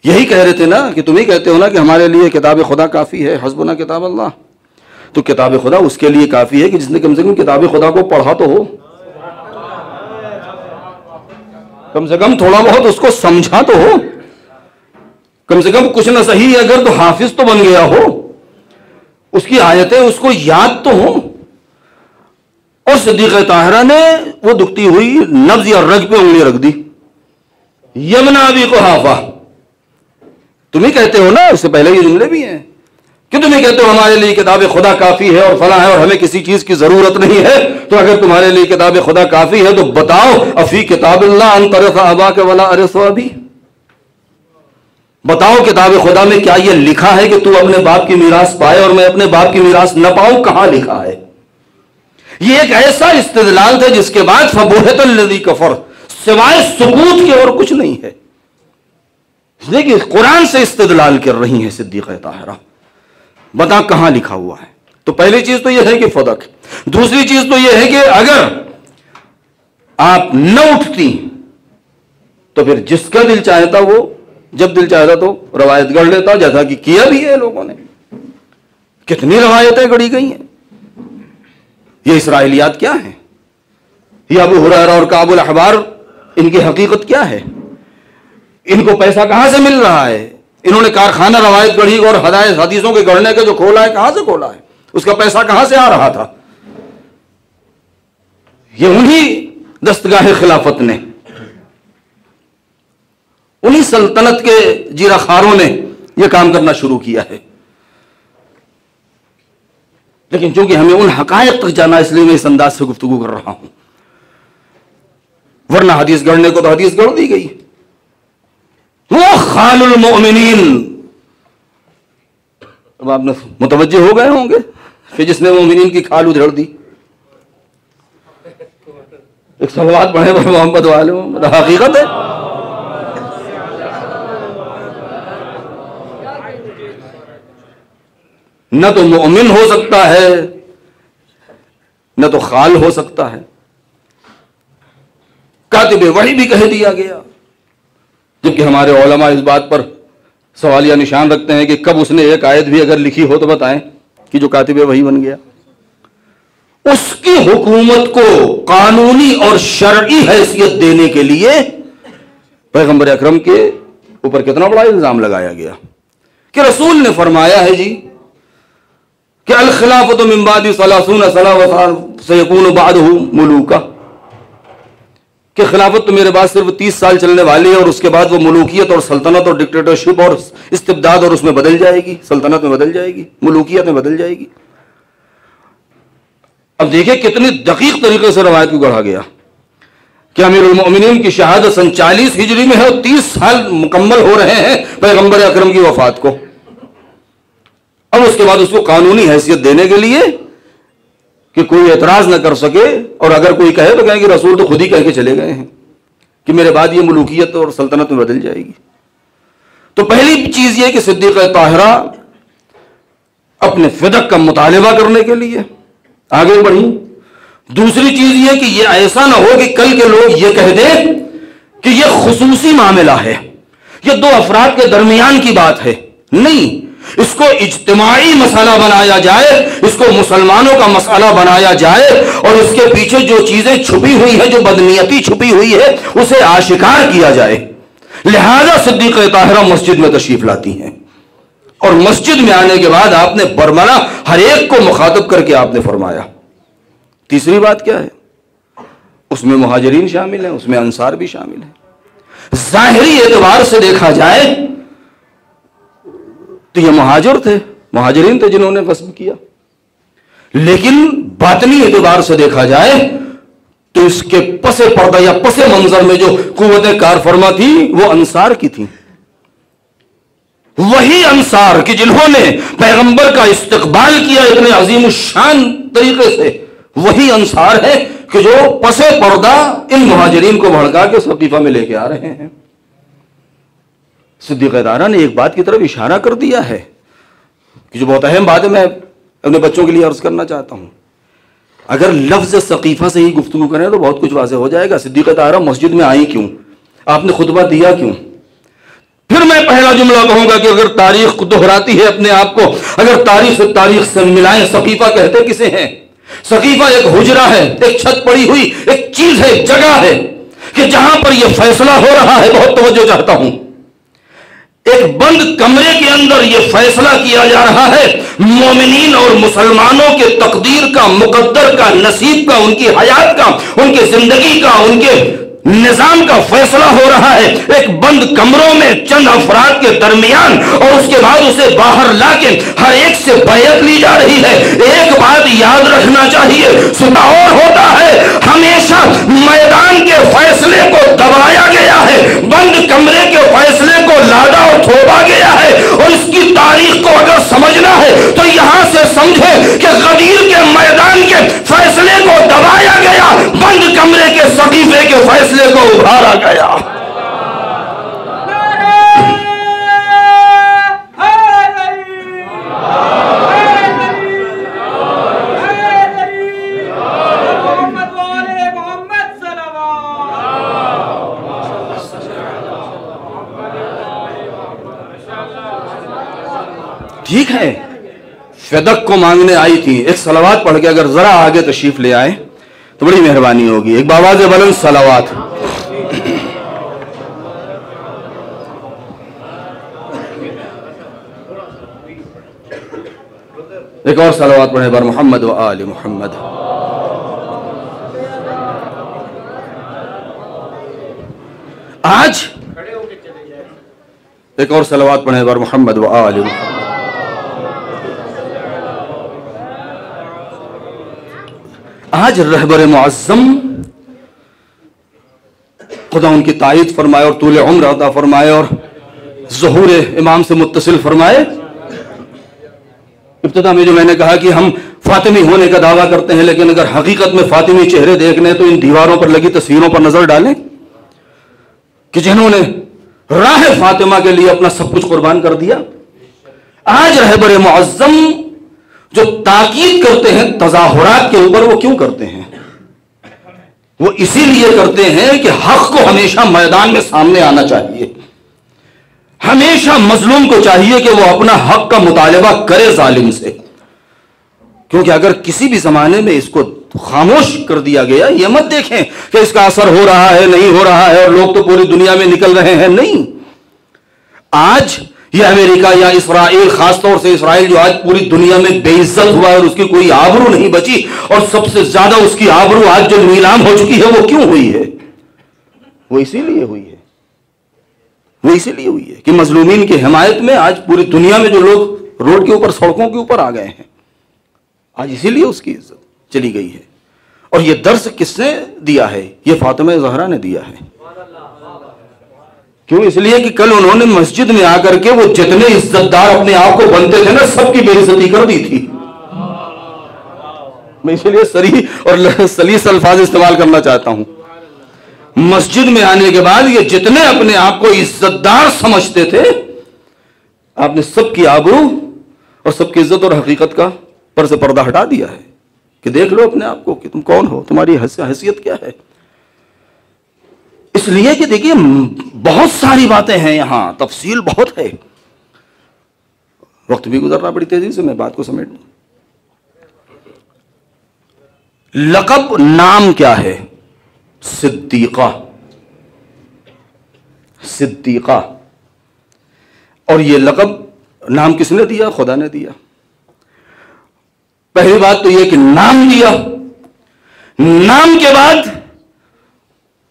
यही कह रहे थे ना कि तुम ही कहते हो ना कि हमारे लिए किताब खुदा काफी है, हस्बुना किताब अल्लाह। तो किताब खुदा उसके लिए काफी है कि जिसने कम से कम किताब खुदा को पढ़ा तो हो, कम से कम थोड़ा बहुत उसको समझा तो हो, कम से कम कुछ ना सही अगर तो हाफिज तो बन गया हो, उसकी आयतें उसको याद तो हो। और सिद्दीक़ ताहिरा ने वो दुखती हुई नब्ज या रग पे उंगली रख दी। यमना भी को हाफा, तुम ही कहते हो ना, उससे पहले ये जुमले भी हैं कि तुम ही कहते हो हमारे लिए किताब खुदा काफी है और फला है और हमें किसी चीज की जरूरत नहीं है। तो अगर तुम्हारे लिए किताब खुदा काफी है तो बताओ, अफी किताबिल्लाह अन तरफ़ अबाक वला अरफ़ अबी, बताओ किताब खुदा में क्या यह लिखा है कि तू अपने बाप की मीरास पाए और मैं अपने बाप की मीरास न पाऊं? कहां लिखा है? यह एक ऐसा इस्तिदलाल था जिसके बाद फबुहतल्लज़ी कफर, सिवाय सुकूत के और कुछ नहीं है। देखिए कुरान से इस्तिदलाल कर रही है सिद्दीक़ ताहिरा, बता कहां लिखा हुआ है। तो पहली चीज तो यह है कि फदक, दूसरी चीज तो यह है कि अगर आप न उठती तो फिर जिसका दिल चाहता वो जब दिल चाहता तो रवायत गढ़ लेता, जैसा कि किया भी है लोगों ने। कितनी रवायतें गढ़ी गई हैं। ये इसराइलियात क्या है? ये अबू हुरैरा और काबुल अहबार, इनकी हकीकत क्या है? इनको पैसा कहां से मिल रहा है? इन्होंने कारखाना रवायत गढ़ी और हदीसों के गढ़ने के जो खोला है, कहां से खोला है? उसका पैसा कहां से आ रहा था? ये उन्हीं दस्तगाह खिलाफत ने, उन्हीं सल्तनत के जीराखारों ने यह काम करना शुरू किया है। लेकिन चूंकि हमें उन हकायक तक जाना, इसलिए मैं इस अंदाज से गुफ्तगू कर रहा हूं, वरना हदीस गढ़ने को तो हदीस गढ़ दी गई। वो खालुल मोमिनीन, अब आपने मुतवज्जे हो गए होंगे फिर जिसने मोमिनीन की खाल उधेड़ दी। एक सलवात पढ़े मोहम्मद वाले, हकीकत है। न तो मोमिन हो सकता है, न तो खाल हो सकता है। कातिबे वही भी कह दिया गया, जबकि हमारे उलमा इस बात पर सवालिया निशान रखते हैं कि कब उसने एक आयत भी अगर लिखी हो तो बताएं कि जो कातिबे वही बन गया। उसकी हुकूमत को कानूनी और शरई हैसियत देने के लिए पैगंबर अकरम के ऊपर कितना बड़ा इल्जाम लगाया गया कि रसूल ने फरमाया है जी कि अल खिलाफत मिन बादी सलासून सना व सयकून बादहु मुलूका, कि खिलाफत तो मेरे बाद सिर्फ 30 साल चलने वाली है और उसके बाद वो मुलूकियत और सल्तनत और डिक्टेटरशिप और इस्तिबदाद और उसमें बदल जाएगी, सल्तनत में बदल जाएगी, मुलूकियत में बदल जाएगी। अब देखिए कितनी दकीक तरीके से रवायत को गढ़ा गया कि अमीरुल मोमिनीन की शहादत सन 40 हिजरी में है और 30 साल मुकम्मल हो रहे हैं पैगंबर अकरम की वफात को। अब उसके बाद उसको कानूनी हैसियत देने के लिए कि कोई एतराज न कर सके, और अगर कोई कहे तो कहें कि रसूल तो खुद ही कह के चले गए हैं कि मेरे बाद ये मुलूकियत और सल्तनत में बदल जाएगी। तो पहली चीज ये कि सिद्दीक़ ताहिरा अपने फिदक का मुतालिबा करने के लिए आगे बढ़ी। दूसरी चीज ये कि ये ऐसा ना हो कि कल के लोग ये कह दें कि ये खुसूसी मामला है, ये दो अफराद के दरमियान की बात है। नहीं, इसको इज्तिमाई मसला बनाया जाए, इसको मुसलमानों का मसला बनाया जाए, और इसके पीछे जो चीजें छुपी हुई है, जो बदनीयती छुपी हुई है, उसे आशिकार किया जाए। लिहाजा सिद्दीक़ ताहिरा मस्जिद में तशरीफ लाती हैं, और मस्जिद में आने के बाद आपने बरमला हर एक को मुखातब करके आपने फरमाया। तीसरी बात क्या है? उसमें मुहाजिरीन शामिल हैं, उसमें अंसार भी शामिल हैं। जाहिरी एतबार से देखा जाए तो ये मुहाजिर थे, मुहाजिरीन थे जिन्होंने ग़स्ब किया, लेकिन बातनी एतबार से देखा जाए तो इसके पसे पर्दा या पसे मंजर में जो कुव्वत कार फरमा थी वो अंसार की थी। वही अंसार कि जिन्होंने पैगंबर का इस्तकबाल किया इतने अजीम शान तरीके से, वही अंसार है कि जो पसे पर्दा इन मुहाजिरीन को भड़का के सकीफा में लेके आ रहे हैं। सिद्दीक़ ताहिरा ने एक बात की तरफ इशारा कर दिया है कि जो बहुत अहम बात है, मैं अपने बच्चों के लिए अर्ज करना चाहता हूं। अगर लफ्ज सकीफा से ही गुफ्तगू करें तो बहुत कुछ वाज़ेह हो जाएगा। सिद्दीक़ ताहिरा मस्जिद में आई क्यों, आपने खुतबा दिया क्यों? फिर मैं पहला जुमला कहूंगा कि अगर तारीख दोहराती है अपने आप को, अगर तारीख से मिलाएं, सकीफा कहते किसे हैं? सकीफा एक हुजरा है, एक छत पड़ी हुई एक चीज है, एक जगह है कि जहां पर यह फैसला हो रहा है। बहुत तवज्जो चाहता हूं। एक बंद कमरे के अंदर यह फैसला किया जा रहा है मोमिनीन और मुसलमानों के तकदीर का, मुकद्दर का, नसीब का, उनकी हयात का, उनकी जिंदगी का, उनके निजाम का फैसला हो रहा है एक बंद कमरों में चंद अफराद के दरमियान, और उसके बाद उसे बाहर लाके हर एक से बैयत ली जा रही है। एक बात याद रखना चाहिए, सुना और होता है, हमेशा मैदान के फैसले को दबाया गया है, बंद कमरे के फैसले को लादा और थोपा गया है। और इसकी तारीख को अगर समझना है तो यहां से समझे कि गदीर के मैदान के फैसले को दबाया गया, बंद कमरे के सकीफे के फैसले को उभारा गया। ठीक है, फिदक को मांगने आई थी, एक सलावात पढ़ के अगर जरा आगे तशरीफ ले आए तो बड़ी मेहरबानी होगी। एक बावाज़ बुलंद सलावात। एक और सलावात पढ़े बर मोहम्मद व आले मोहम्मद। आज एक और सलावात पढ़े बर मोहम्मद व आले मोहम्मद। आज रहबर मुअज़्ज़म खुदा उनकी ताईद फरमाए और तूले उम्र अता फरमाए और ज़ुहूर इमाम से मुत्तसिल फरमाए। इब्तिदा में जो मैंने कहा कि हम फातिमी होने का दावा करते हैं, लेकिन अगर हकीकत में फातिमी चेहरे देखने तो इन दीवारों पर लगी तस्वीरों पर नजर डालें कि जिन्होंने राह फातिमा के लिए अपना सब कुछ कुर्बान कर दिया। आज रहबर मुअज़्ज़म जो ताकीद करते हैं तज़ाहुरात के ऊपर, वो क्यों करते हैं? वो इसीलिए करते हैं कि हक को हमेशा मैदान में सामने आना चाहिए। हमेशा मजलूम को चाहिए कि वो अपना हक का मुतालिबा करे जालिम से, क्योंकि अगर किसी भी जमाने में इसको खामोश कर दिया गया, ये मत देखें कि इसका असर हो रहा है नहीं हो रहा है और लोग तो पूरी दुनिया में निकल रहे हैं। नहीं, आज ये अमेरिका या इसराइल, खासतौर से इसराइल जो आज पूरी दुनिया में बेइज्जत हुआ है और उसकी कोई आबरू नहीं बची, और सबसे ज्यादा उसकी आबरू आज जो नीलाम हो चुकी है, वो क्यों हुई है? वो इसीलिए हुई है, वो इसीलिए हुई है कि मजलूमीन की हिमायत में आज पूरी दुनिया में जो लोग रोड के ऊपर, सड़कों के ऊपर आ गए हैं, आज इसीलिए उसकी इज्जत। चली गई है। और ये दर्स किसने दिया है? ये फातिमा ज़हरा ने दिया है। क्यों? इसलिए कि कल उन्होंने मस्जिद में आकर के वो जितने इज्जतदार अपने आप को बनते थे ना, सबकी बेइज्जती कर दी थी। मैं इसलिए सरी और सलीस अल्फाज इस्तेमाल करना चाहता हूं। मस्जिद में आने के बाद ये जितने अपने आप को इज्जतदार समझते थे, आपने सबकी आबरू और सबकी इज्जत और हकीकत का पर से पर्दा हटा दिया है कि देख लो अपने आप को कि तुम कौन हो, तुम्हारी हैसियत क्या है। इसलिए कि देखिए बहुत सारी बातें हैं यहां, तफसील बहुत है, वक्त भी गुजरना बड़ी तेजी से, मैं बात को समेट लूं। लक़ब नाम क्या है? सिद्दीक़ा। सिद्दीक़ा। और ये लक़ब नाम किसने दिया? खुदा ने दिया। पहली बात तो यह कि नाम दिया, नाम के बाद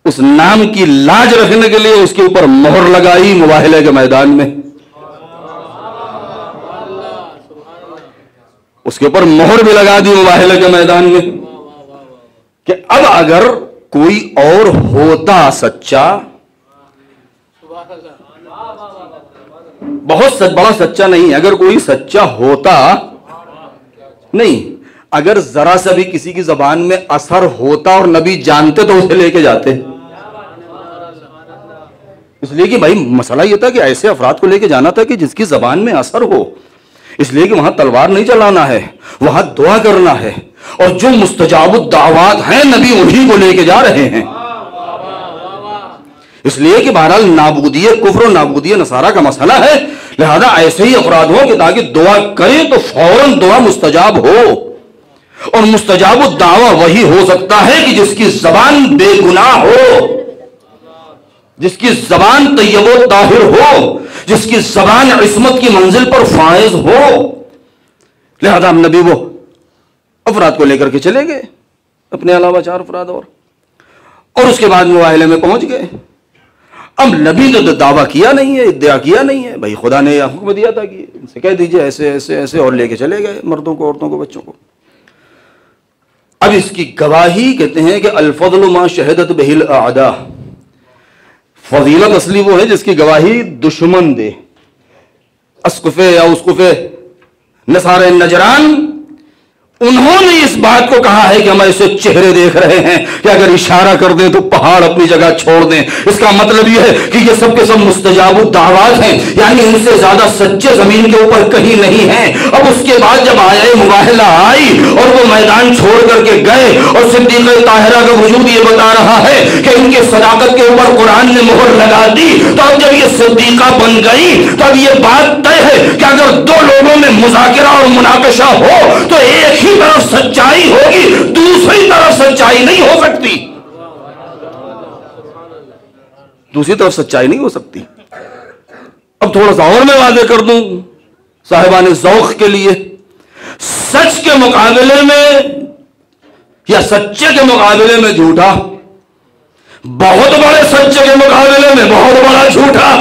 उस नाम की लाज रखने के लिए उसके ऊपर मोहर लगाई मुबाहले के मैदान में। उसके ऊपर मोहर भी लगा दी मुबाहले के मैदान में कि अब अगर कोई और होता सच्चा, बड़ा सच्चा नहीं, अगर कोई सच्चा होता नहीं, अगर जरा सा भी किसी की जबान में असर होता और नबी जानते तो उसे लेके जाते। इसलिए कि भाई मसला यह था कि ऐसे अफराद को लेके जाना था कि जिसकी जबान में असर हो, इसलिए कि वहां तलवार नहीं चलाना है, वहां दुआ करना है। और जो मुस्तजाबुद दावात हैं नबी उन्हीं को लेके जा रहे हैं। इसलिए कि बहरहाल नाबूदियत कुफ्र और नाबूदियत नसारा का मसला है, लिहाजा ऐसे ही अफराद हो कि ताकि दुआ करें तो फौरन दुआ मुस्तजाब हो। और मुस्तजाबुद दावा वही हो सकता है कि जिसकी जबान बेगुनाह हो, जिसकी जबान तय्यब ताहिर हो, जिसकी जबान इस्मत की मंजिल पर फाइज हो। लिहाजा हम नबी वो अफराद को लेकर के चले गए, अपने अलावा 4 अफराद और उसके बाद मुबाहले में पहुंच गए। अब नबी ने तो दावा किया नहीं है, इद्दिया किया नहीं है, भाई खुदा ने हुक्म दिया था कि इनसे कह दीजिए ऐसे ऐसे ऐसे, और लेके चले गए मर्दों को, औरतों को, बच्चों को। अब इसकी गवाही कहते हैं कि अल-फज़्लु मा शहदत बिहिल आदा, फजीलत असली वो है जिसकी गवाही दुश्मन दे। अस्कुफे या उसकुफे नसारे नजरान, उन्होंने इस बात को कहा है कि हम ऐसे चेहरे देख रहे हैं कि अगर इशारा कर दें तो पहाड़ अपनी जगह छोड़ दें। इसका मतलब यह है कि ये सब के सब मुस्तजाबुद दावात हैं, यानी इनसे ज्यादा सच्चे जमीन के ऊपर कहीं नहीं है। अब उसके बाद जब आया मुबाहला आई और वो मैदान छोड़ करके गए और सिद्दीक़ा ताहिरा का वजूद ये बता रहा है कि इनके सदाकत के ऊपर कुरान ने मोहर लगा दी, तो अब जब ये सिद्दीक़ा बन गई तो अब ये बात तय है कि अगर 2 लोगों में मुज़ाकिरा और मुनाकशा हो तो एक ही तरफ सच्चाई होगी, दूसरी तरफ सच्चाई नहीं हो सकती। दूसरी तरफ सच्चाई नहीं हो सकती। अब थोड़ा सा और मैं वादे कर दूं साहिबाने ज़ौक़ के लिए, सच के मुकाबले में या सच्चे के मुकाबले में झूठा, बहुत बड़े सच्चे के मुकाबले में बहुत बड़ा झूठा।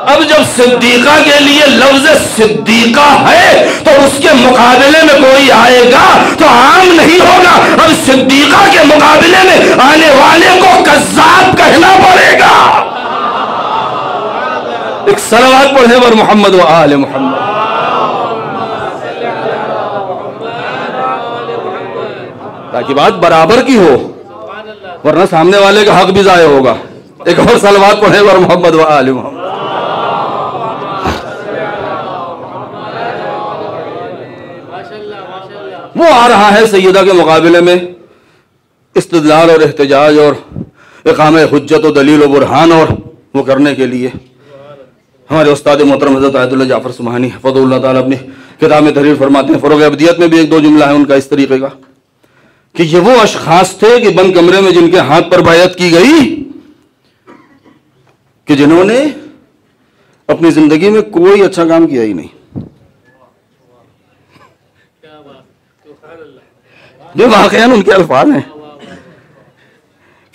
अब जब सिद्दीक़ा के लिए लफ्ज़ सिद्दीक़ा है तो उसके मुकाबले में कोई आएगा तो आम नहीं होगा। अब सिद्दीक़ा के मुकाबले में आने वाले को कज़्ज़ाब कहना पड़ेगा। एक सलावत पढ़े वर मोहम्मद व आले मोहम्मद, ताकि बात बराबर की हो, वरना सामने वाले का हक भी ज़ाया होगा। एक और सलावत पढ़े वर मोहम्मद व आले मोहम्मद। वो आ रहा है सैयदा के मुकाबले में इस्तिदलाल और एहतजाज और इकामे हुज्जत और दलील और बुरहान और वो करने के लिए हमारे उस्ताद मोहतरम हज़रत आयतुल्लाह जाफ़र सुबहानी हफ़ज़हुल्लाह ताला अपनी किताब में तहरीर फरमाते हैं। फ़ुरूक़ अबदियत में भी 1-2 जुमला है उनका इस तरीके का कि ये वो अशख़ास थे कि बंद कमरे में जिनके हाथ पर बैअत की गई कि जिन्होंने अपनी जिंदगी में कोई अच्छा काम किया ही नहीं। जो वाक़यान उनके अल्फाज हैं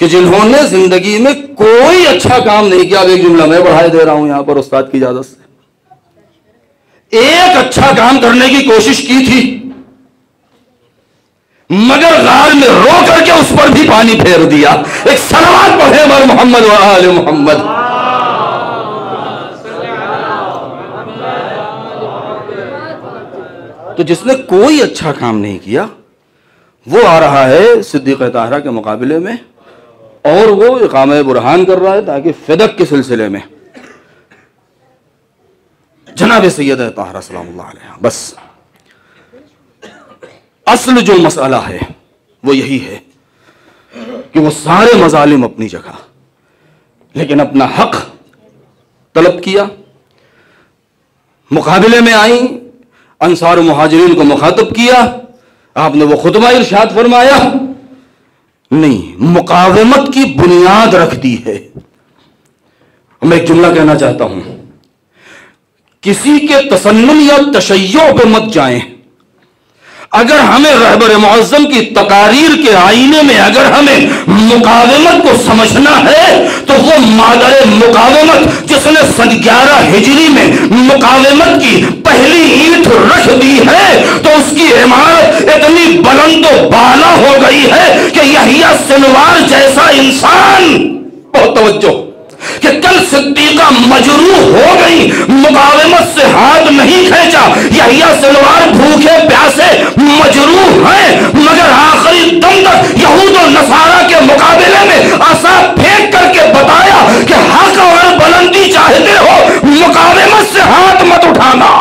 कि जिन्होंने जिंदगी में कोई अच्छा काम नहीं किया। अब एक जुमला मैं बढ़ाए दे रहा हूं यहां पर उस्ताद की इजाजत से। एक अच्छा काम करने की कोशिश की थी मगर गार में रो करके उस पर भी पानी फेर दिया। एक सलावत पढ़े मर मोहम्मद व आले मोहम्मद। तो जिसने कोई अच्छा काम नहीं किया वो आ रहा है सिद्दीक़ ताहरा के मुकाबले में और वो इक़ामे बुरहान कर रहा है ताकि फ़िदक के सिलसिले में जनाब सैयद ताहरा सलामुल्लाह अलैहा। बस असल जो मसला है वो यही है कि वो सारे मजालिम अपनी जगह, लेकिन अपना हक तलब किया, मुकाबले में आई, अंसार मुहाजिरीन को मुखातब किया, आपने वो खुतबा इरशाद फरमाया, नहीं, मुकावमत की बुनियाद रख दी है। मैं एक जुमला कहना चाहता हूं, किसी के तसन्नुम या तशय्यो पे मत जाएं। अगर हमें रहबर मुअज़्ज़म की तकारीर के आईने में अगर हमें मुकावमत को समझना है तो वो मादर मुकावमत जिसने सन 11 हिजरी में मुकावमत की पहली ईंट रख दी है तो उसकी इमारत इतनी बुलंद बाला हो गई है कि यहिया सिनवार जैसा इंसान, बहुत तवज्जो, कि कल सिद्दीक़ा मजरूह हो गई, मुकावमत से हाथ नहीं खींचा, यहिया सिनवार भूखे प्यासे मजरूह हैं, मगर आखिरी दम तक यहूद और नसारा के मुकाबले में आसा फेंक करके बताया कि हक और बुलंदी चाहते हो, मुकावमत से हाथ मत उठाना।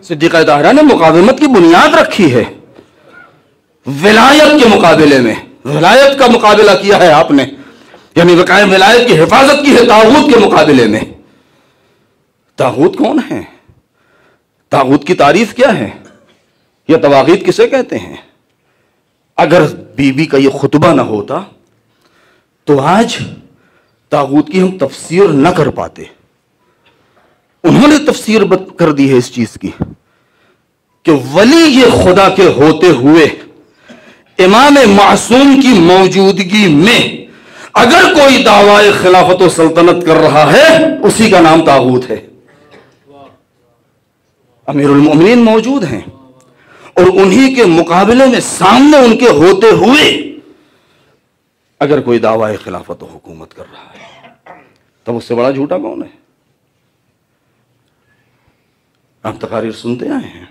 सिद्दीक़ा ताहरा ने मुकावमत की बुनियाद रखी है। विलायत के मुकाबले में, विलायत का मुकाबला किया है आपने, यानी विलायत की हिफाजत की है तागूत के मुकाबले में। तागूत कौन है? तागूत की तारीफ क्या है? यह तवागीत किसे कहते हैं? अगर बीबी का यह खुतबा ना होता तो आज तागूत की हम तफसीर न कर पाते। उन्होंने तफसीर कर दी है इस चीज की कि वली ये खुदा के होते हुए इमाम मासूम की मौजूदगी में अगर कोई दावाए खिलाफत व सल्तनत कर रहा है उसी का नाम तागूत है। अमीरुल मोमिनीन मौजूद हैं और उन्हीं के मुकाबले में सामने उनके होते हुए अगर कोई दावाए खिलाफत व हुकूमत कर रहा है तब उससे बड़ा झूठा कौन है? आप तकारीर सुनते आए हैं।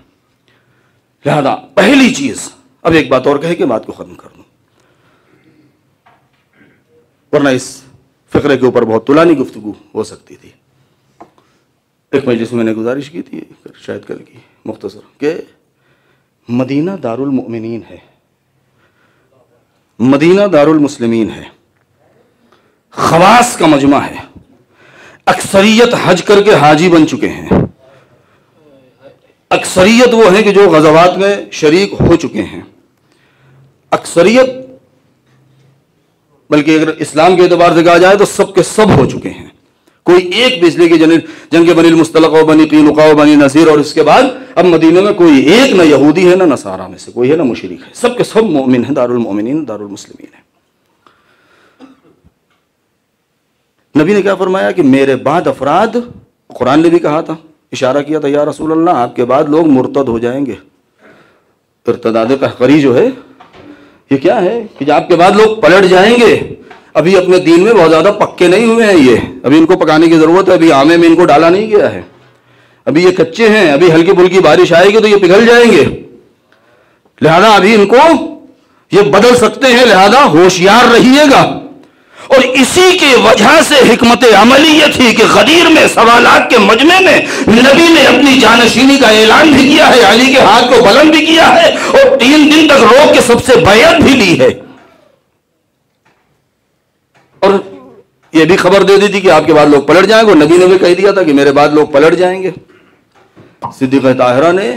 लिहाजा पहली चीज, अब एक बात और कहे कि बात को खत्म कर दूं, वरना इस फिक्रे के ऊपर बहुत तुलानी गुफ्तगू हो सकती थी। एक मजलिस में मैंने गुजारिश की थी, शायद कल की, मुख्तसर, कि मदीना दारुल मुमिनीन है, मदीना दारुल मुस्लिमीन है, खवास का मजमा है, अक्सरियत हज करके हाजी बन चुके हैं, अक्सरियत वो है कि जो गज़वात में शरीक हो चुके हैं, अक्सरियत, बल्कि अगर इस्लाम के एतबार से कहा जाए तो सब के सब हो चुके हैं। कोई एक भी, इसलिए कि जंग बनी मुस्तलक़ व बनी क़ीनुक़ा व बनी नसीर, और इसके बाद अब मदीने में कोई एक न यहूदी है, न नसारा में से कोई है, न मुशरिक है, सब के सब मोमिन है, दारुल मोमिनीन दारुल मुस्लिमीन है। नबी ने क्या फरमाया कि मेरे बाद अफराद, कुरान ने भी कहा था, इशारा किया था, या रसूल अल्लाह आपके बाद लोग मुर्तद हो जाएंगे। इर्तिदाद कहकरी जो है ये क्या है कि आपके बाद लोग पलट जाएंगे। अभी अपने दीन में बहुत ज्यादा पक्के नहीं हुए हैं, ये अभी इनको पकाने की जरूरत है, अभी आमे में इनको डाला नहीं गया है, अभी ये कच्चे हैं, अभी हल्की फुल्की बारिश आएगी तो ये पिघल जाएंगे, लिहाजा अभी इनको ये बदल सकते हैं, लिहाजा होशियार रहिएगा। और इसी के वजह से हिकमत अमली ये थी कि गदीर में सवालात के मजमे में नबी ने अपनी जानशीनी का ऐलान भी किया है, अली के हाथ को बुलंद भी किया है और 3 दिन तक रोक के सबसे बैत भी ली है, और यह भी खबर दे दी थी कि आपके बाद लोग पलट जाएंगे, और नबी ने भी कह दिया था कि मेरे बाद लोग पलट जाएंगे। सिद्दीक़ा ताहरा ने,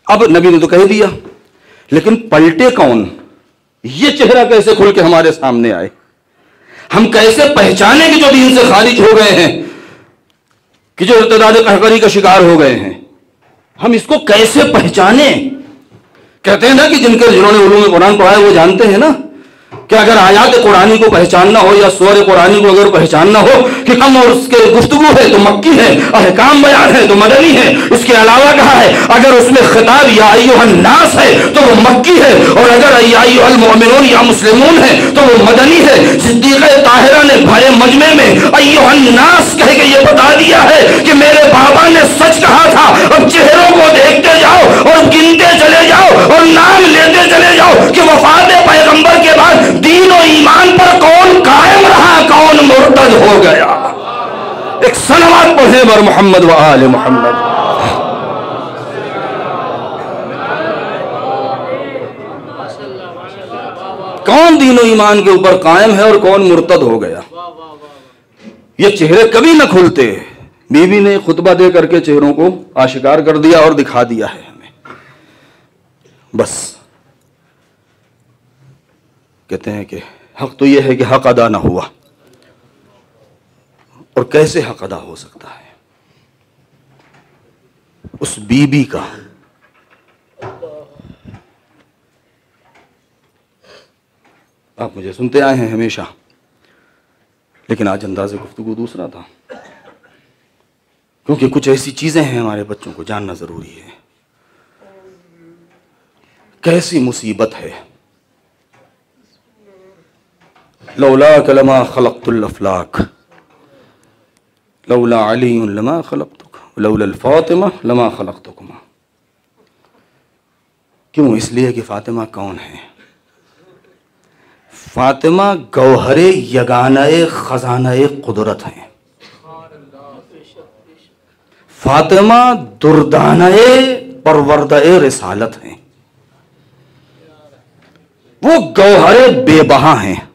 अब नबी ने तो कह दिया, लेकिन पलटे कौन, ये चेहरा कैसे खुल के हमारे सामने आए, हम कैसे पहचाने कि जो दीन से खारिज हो गए हैं, कि जो इर्तिदाद कहकरी का शिकार हो गए हैं, हम इसको कैसे पहचाने? कहते हैं ना कि जिन्होंने उलूम कुरान पढ़ा है वो जानते हैं ना कि अगर आयात कुरानी को पहचानना हो या सूरह कुरानी को अगर पहचानना हो कि कम और उसके गुफ्तगू है तो मक्की है, अहकाम बयान है तो मदनी है। इसके अलावा कहा है अगर उसमें खिताब या अय्युहन नास है तो वो मक्की है, और अगर या अय्युहल मोमिनून या मुस्लिमून है तो वो मदनी है। सिद्दीक़े ताहिरा ने भरे मजमे में अय्युहन नास कह के ये बता दिया है कि मेरे बाबा ने सच कहा था। अब चेहरों को देखते जाओ और गिनते चले जाओ और नाम लेते चले जाओ कि वफात पैगंबर के बाद दीन और ईमान पर कौन कायम रहा, कौन मुर्तद हो गया। एक सलावत पढ़े बर मोहम्मद व आले मोहम्मद। कौन दीन और ईमान के ऊपर कायम है और कौन मुर्तद हो गया। ये चेहरे कभी न खुलते। बीवी ने खुतबा दे करके चेहरों को आशिकार कर दिया और दिखा दिया है हमें। बस कहते हैं कि हक तो यह है कि हक अदा ना हुआ, और कैसे हक अदा हो सकता है। उस बीबी का आप मुझे सुनते आए हैं हमेशा, लेकिन आज अंदाज़े गुफ्तगू दूसरा था, क्योंकि कुछ ऐसी चीजें हैं हमारे बच्चों को जानना जरूरी है। कैसी मुसीबत है। लौला कलमा खलक़तुल अफ़लाक लौला अलीयुन लमा खलक़तुक लौलल फ़ातिमा लमा खलक़तुकुमा। क्यों? इसलिए कि फातिमा कौन है? फातिमा गौहरे यगानाए खजानाए कुदरत हैं। फातिमा दुर्दानाए परवरदाए रिसालत हैं। वो गौहरे बेबहा हैं,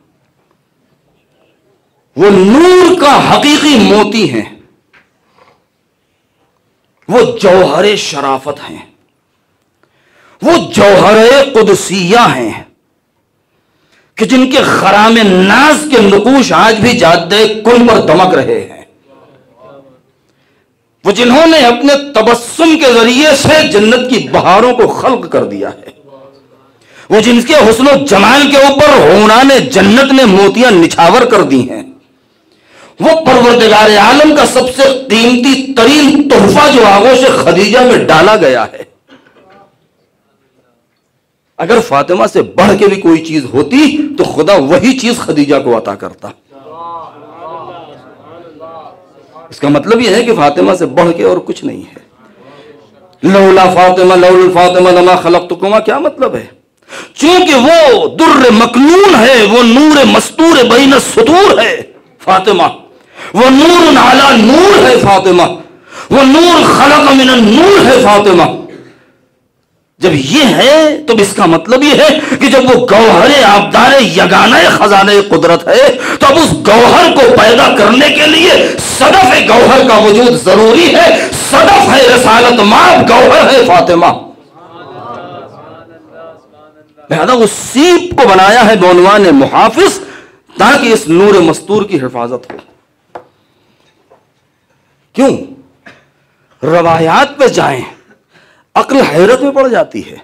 वो नूर का हकीकी मोती हैं, वो जौहरे शराफत हैं, वो जौहरे कुदसिया हैं कि जिनके खरामे नाज के नुकूश आज भी जादे कुल पर दमक रहे हैं। वो जिन्होंने अपने तबस्सुम के जरिए से जन्नत की बहारों को खल्क कर दिया है। वो जिनके हुस्न जमाल के ऊपर हुराने जन्नत ने मोतियां निछावर कर दी हैं। वो परवरदिगार आलम का सबसे कीमती तरीन तोहफा जो आगोश खदीजा में डाला गया है। अगर फातिमा से बढ़ के भी कोई चीज होती तो खुदा वही चीज खदीजा को अता करता। इसका मतलब यह है कि फातिमा से बढ़ के और कुछ नहीं है। लौला फातिमा लौल फातिमा लमा खलक़तुकुमा, क्या मतलब है? चूंकि वो दुर्र मकनून है, वो नूर मस्तूर बैन सुतूर है फातिमा, वो नूर आला नूर है फातिमा, वो नूर खलक़ मिनन नूर है फातिमा। जब ये है तो इसका मतलब ये है कि जब वो गौहरे आबदारे यगाना खजाने कुदरत है तो अब उस गौहर को पैदा करने के लिए सदफ गौहर का वजूद जरूरी है। सदफ है रसालत माब, गौहर है फातिमा। लिहाजा उस सीप को बनाया है बनवाने मुहाफिज, ताकि इस नूर मस्तूर की हिफाजत हो। क्यों? रवायात पे जाएं, अक्ल हैरत में पड़ जाती है।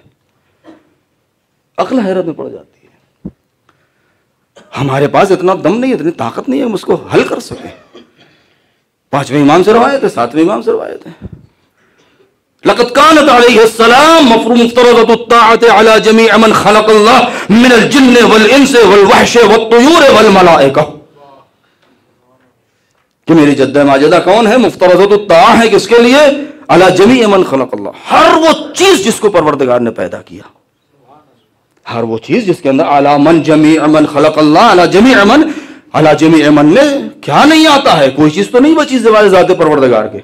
अक्ल हैरत में पड़ जाती है। हमारे पास इतना दम नहीं है, इतनी ताकत नहीं है हम उसको हल कर सके। 5वें इमाम से रवायत है, 7वें इमाम से रवायत है। लक़द कानत अलैहिस्सलाम मुफ्तरज़तुत ताअत अला जमीअ मन खलक़ल्लाह मिनल जिन्न वल इंस वल वहश वत तुयूर वल मलाइका। कि मेरी जद्दा माजिदा कौन है? मुफ्तरज़तुत ताअ है किसके लिए? अला जमीअ मन खलक़ल्लाह, हर वो चीज जिसको परवरदिगार ने पैदा किया, हर वो चीज जिसके अंदर अला मन जमीअ मन खलक़ल्लाह, अला जमीअ मन, अला जमीअ मन में क्या नहीं आता है? कोई चीज तो नहीं बची सिवाय ज़ाते परवरदिगार के।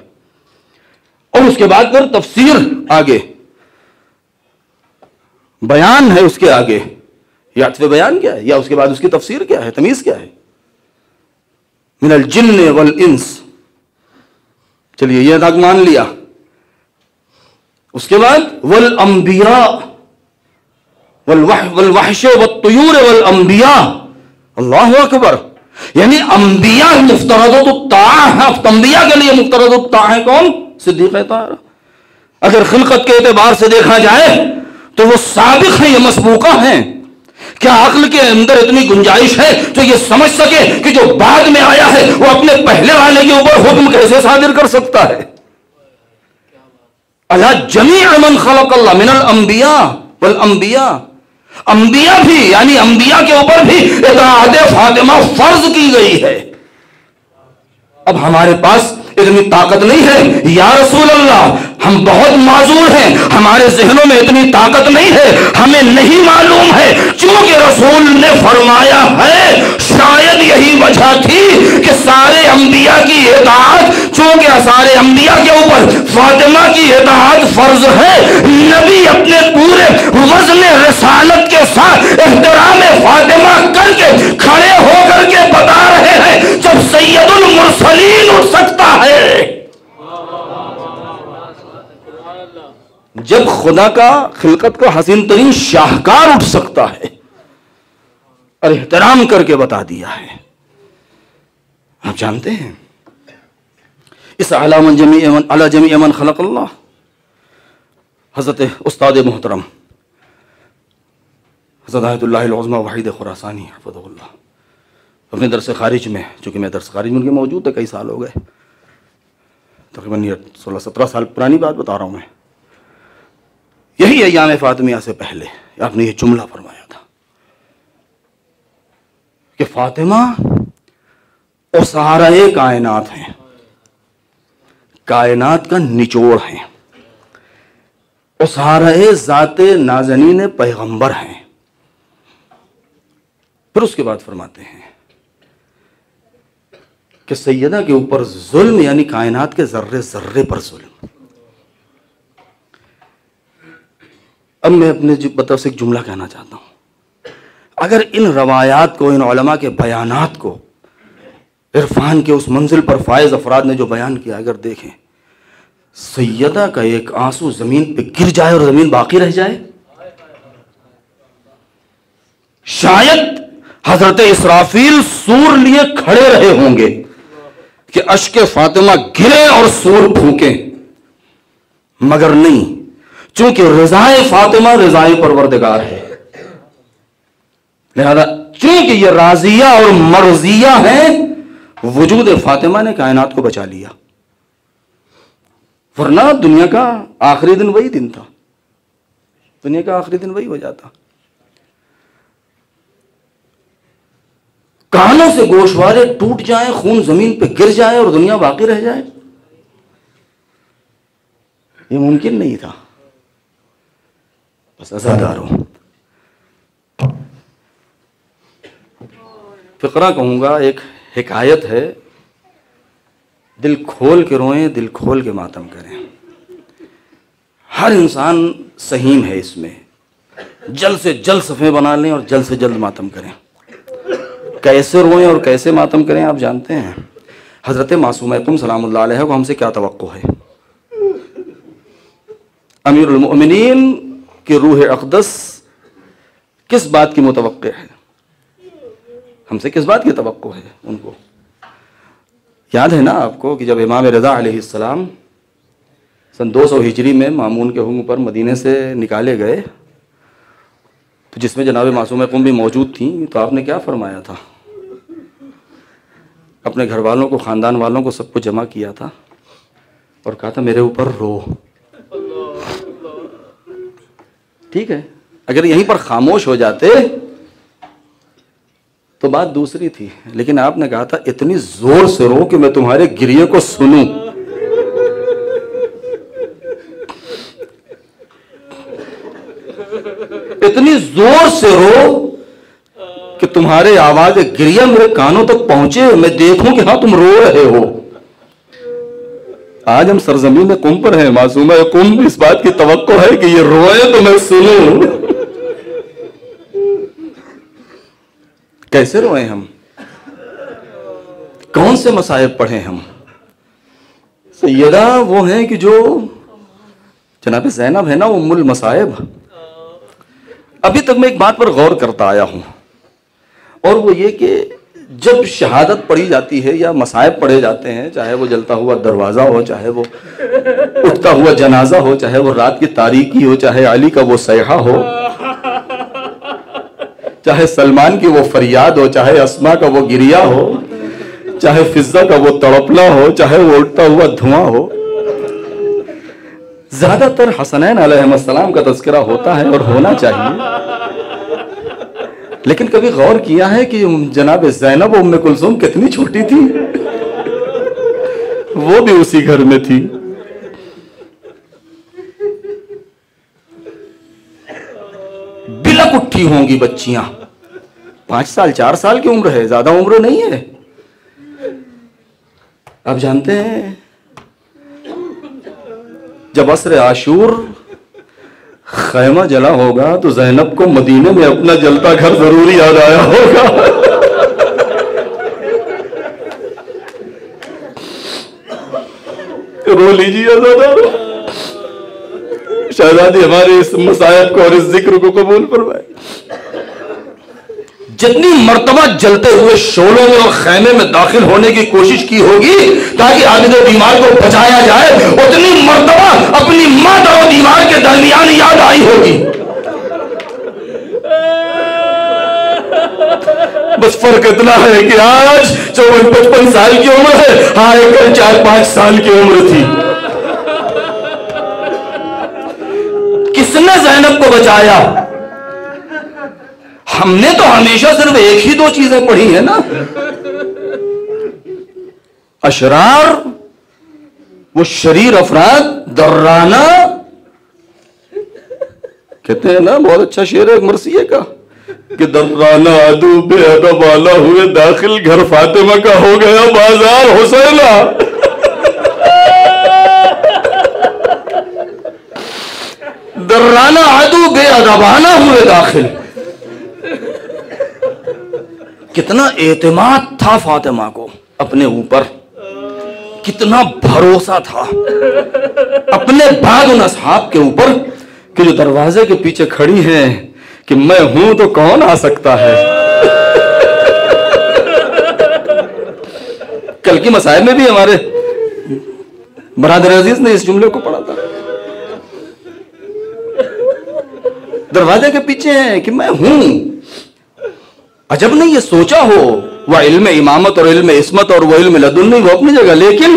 और उसके बाद फिर तफसीर आगे, बयान है उसके आगे, या अत्वे बयान क्या है, या उसके बाद उसकी तफसीर क्या है, तमीज क्या है? मिनल जिन्न वल इंस। चलिए यह तक मान लिया। उसके बाद वल अंबिया वल वहश वत तुयूर वल अंबिया। अल्लाहु अकबर। यानी अंबिया मुफ्तरज़तुत ताअ है। अंबिया के लिए मुफ्तरज़तुत ताअ है कौन? सिद्दीक़े ताहिरा। अगर खिलकत के एतबार से देखा जाए तो वो साबिक़ है, ये मसबूका है क्या अक्ल के अंदर इतनी गुंजाइश है जो ये समझ सके कि जो बाद में आया है वो अपने पहले वाले के ऊपर हुक्म कैसे सादिर कर सकता है? अला जमीअ मन खलक़ल्लाह मिनल अंबिया वल अंबिया, अंबिया भी यानी अंबिया के ऊपर भी इताअत फातिमा फर्ज की गई है। अब हमारे पास इतनी ताकत नहीं है या रसूल अल्लाह, हम बहुत माजूर हैं, हमारे जहनों में इतनी ताकत नहीं है, हमें नहीं मालूम है। क्योंकि रसूल ने फरमाया है, शायद यही वजह थी कि सारे अंबिया की इताअत, चूंकि सारे अंबिया के ऊपर फातिमा की इताअत फर्ज है, नबी अपने पूरे वज़न रिसालत के साथ एहतराम फातिमा करके खड़े होकर के बता रहे हैं, जब सैयदुल मुरसलीन उठ सकता है, जब खुदा का खिलकत का हसीन तरीन शाहकार उठ सकता है, और एहतराम करके बता दिया है। आप जानते हैं इस अला जमी मन खलक़ल्लाह हज़रत उस्ताद मोहतरम हज़रत आयतुल्लाह अल-उज़्मा वहीद खुरासानी हफ़िज़हुल्लाह अपने दरस खारिज में, चूँकि मैं दरस खारिज में उनके मौजूद थे, कई साल हो गए, तकरीबन 16-17 साल पुरानी बात बता रहा हूँ मैं, यही अय्याम फातिमिया से पहले आपने ये जुमला फरमाया था कि फातिमा उसारे कायनात हैं, कायनात का निचोड़ है, उसारे ज़ाते नाज़नीन पैगंबर हैं। फिर उसके बाद फरमाते हैं कि सैयदा के ऊपर जुल्म यानी कायनात के जर्रे जर्रे पर जुल्म। अब मैं अपने तरफ से एक जुमला कहना चाहता हूं, अगर इन रवायात को, इन उलमा के बयानात को, इरफान के उस मंजिल पर फायज अफराद ने जो बयान किया, अगर देखें, सैयदा का एक आंसू जमीन पे गिर जाए और जमीन बाकी रह जाए, शायद हजरत इसराफील सूर लिए खड़े रहे होंगे कि अश्के फातिमा गिरे और सूर फूके, मगर नहीं, चूंकि रज़ाए फातिमा रज़ाए परवरदिगार है, लिहाजा चूंकि ये राजिया और मर्जिया है, वजूद फातिमा ने कायनात को बचा लिया, वरना दुनिया का आखिरी दिन वही दिन था, दुनिया का आखिरी दिन वही हो जाता। कानों से गोशवारे टूट जाएं, खून जमीन पे गिर जाए और दुनिया बाकी रह जाए, ये मुमकिन नहीं था। बस अज़ादारों, फिक्रा कहूंगा, एक हिकायत है, दिल खोल के रोएं, दिल खोल के मातम करें। हर इंसान सहीम है इसमें, जल्द से जल्द सफ़े बना लें और जल्द से जल्द मातम करें। कैसे रोएं और कैसे मातम करें आप जानते हैं? हज़रत मासूम सलामुल्लाह अलैहा को हमसे क्या तवक्को है? अमीरुल मोमिनीन की रूह अक़दस किस बात की मुतवक्के है? हमसे किस बात की तवक्को है उनको? याद है ना आपको कि जब इमाम रज़ा अलैहिस्सलाम सन 200 हिजरी में मामून के हुक्म पर मदीने से निकाले गए, तो जिसमें जनाब मासूम कुम भी मौजूद थी, तो आपने क्या फरमाया था? अपने घर वालों को, ख़ानदान वालों को, सबको जमा किया था और कहा था मेरे ऊपर रो। ठीक है, अगर यहीं पर खामोश हो जाते तो बात दूसरी थी, लेकिन आपने कहा था इतनी जोर से रो कि मैं तुम्हारे गिरिए को सुनूं। इतनी जोर से रो कि तुम्हारे आवाज गिरिया मेरे कानों तक पहुंचे, मैं देखूं कि हाँ तुम रो रहे हो। आज हम सरजमीन कुम पर हैं, मासूमा कुम इस बात की तवक्को है कि ये रोए तो मैं सुनूं। कैसे रोए हम? कौन से मसाइब पढ़े हम? सैयदा वो हैं कि जो जनाब ज़ैनब है ना, वो उम्मुल मसाइब। अभी तक मैं एक बात पर गौर करता आया हूं, और वो ये कि जब शहादत पढ़ी जाती है या मसाइब पढ़े जाते हैं, चाहे वो जलता हुआ दरवाज़ा हो, चाहे वो उठता हुआ जनाजा हो, चाहे वो रात की तारीकी हो, चाहे अली का वो सैहा हो, चाहे सलमान की वो फरियाद हो, चाहे अस्मा का वो गिरिया हो, चाहे फिजा का वो तड़पना हो, चाहे वो उड़ता हुआ धुआं हो, ज्यादातर हसनैन अलैहिस्सलाम का तज़किरा होता है और होना चाहिए। लेकिन कभी गौर किया है कि जनाब ज़ैनब उम्मे कुलसूम कितनी छोटी थी? वो भी उसी घर में थी। बिलक उठी होंगी बच्चियां, 5 साल 4 साल की उम्र है, ज्यादा उम्र नहीं है। आप जानते हैं जब असर आशूर खैमा जला होगा तो ज़ैनब को मदीने में अपना जलता घर जरूर याद आया होगा। रो लीजिए शहजादी हमारे इस मसायब को और इस जिक्र को कबूल फरमाए। जितनी मर्तबा जलते हुए शोलों में और खैमे में दाखिल होने की कोशिश की होगी ताकि आबिद बीमार को बचाया जाए, उतनी मर्तबा अपनी मां और दीवार के दरमियान याद आई होगी। बस फर्क इतना है कि आज 54-55 साल की उम्र है, हाँ कल 4-5 साल की उम्र थी। किसने ज़ैनब को बचाया? हमने तो हमेशा सिर्फ एक ही 2 चीजें पढ़ी है ना, अशरार, वो शरीर अफराद, दर्राना। कहते हैं ना, बहुत अच्छा शेर है मरसिये का कि दर्राना अदू बेअदब वाला हुए दाखिल, घर फातिमा का हो गया बाजार हुसैना। दर्राना अदू बेअदबाना हुए दाखिल। कितना एतमाद था फातिमा को अपने ऊपर, कितना भरोसा था अपने बाद उन असहाब के ऊपर कि जो दरवाजे के पीछे खड़ी हैं कि मैं हूं तो कौन आ सकता है। कल की मसाइब में भी हमारे बरादर अजीज ने इस जुमले को पढ़ा था, दरवाजे के पीछे है कि मैं हूं। अजब नहीं ये सोचा हो, वह इल्म इमामत और इल्म इस्मत और वह इल्म लदुन्नी वो अपनी जगह, लेकिन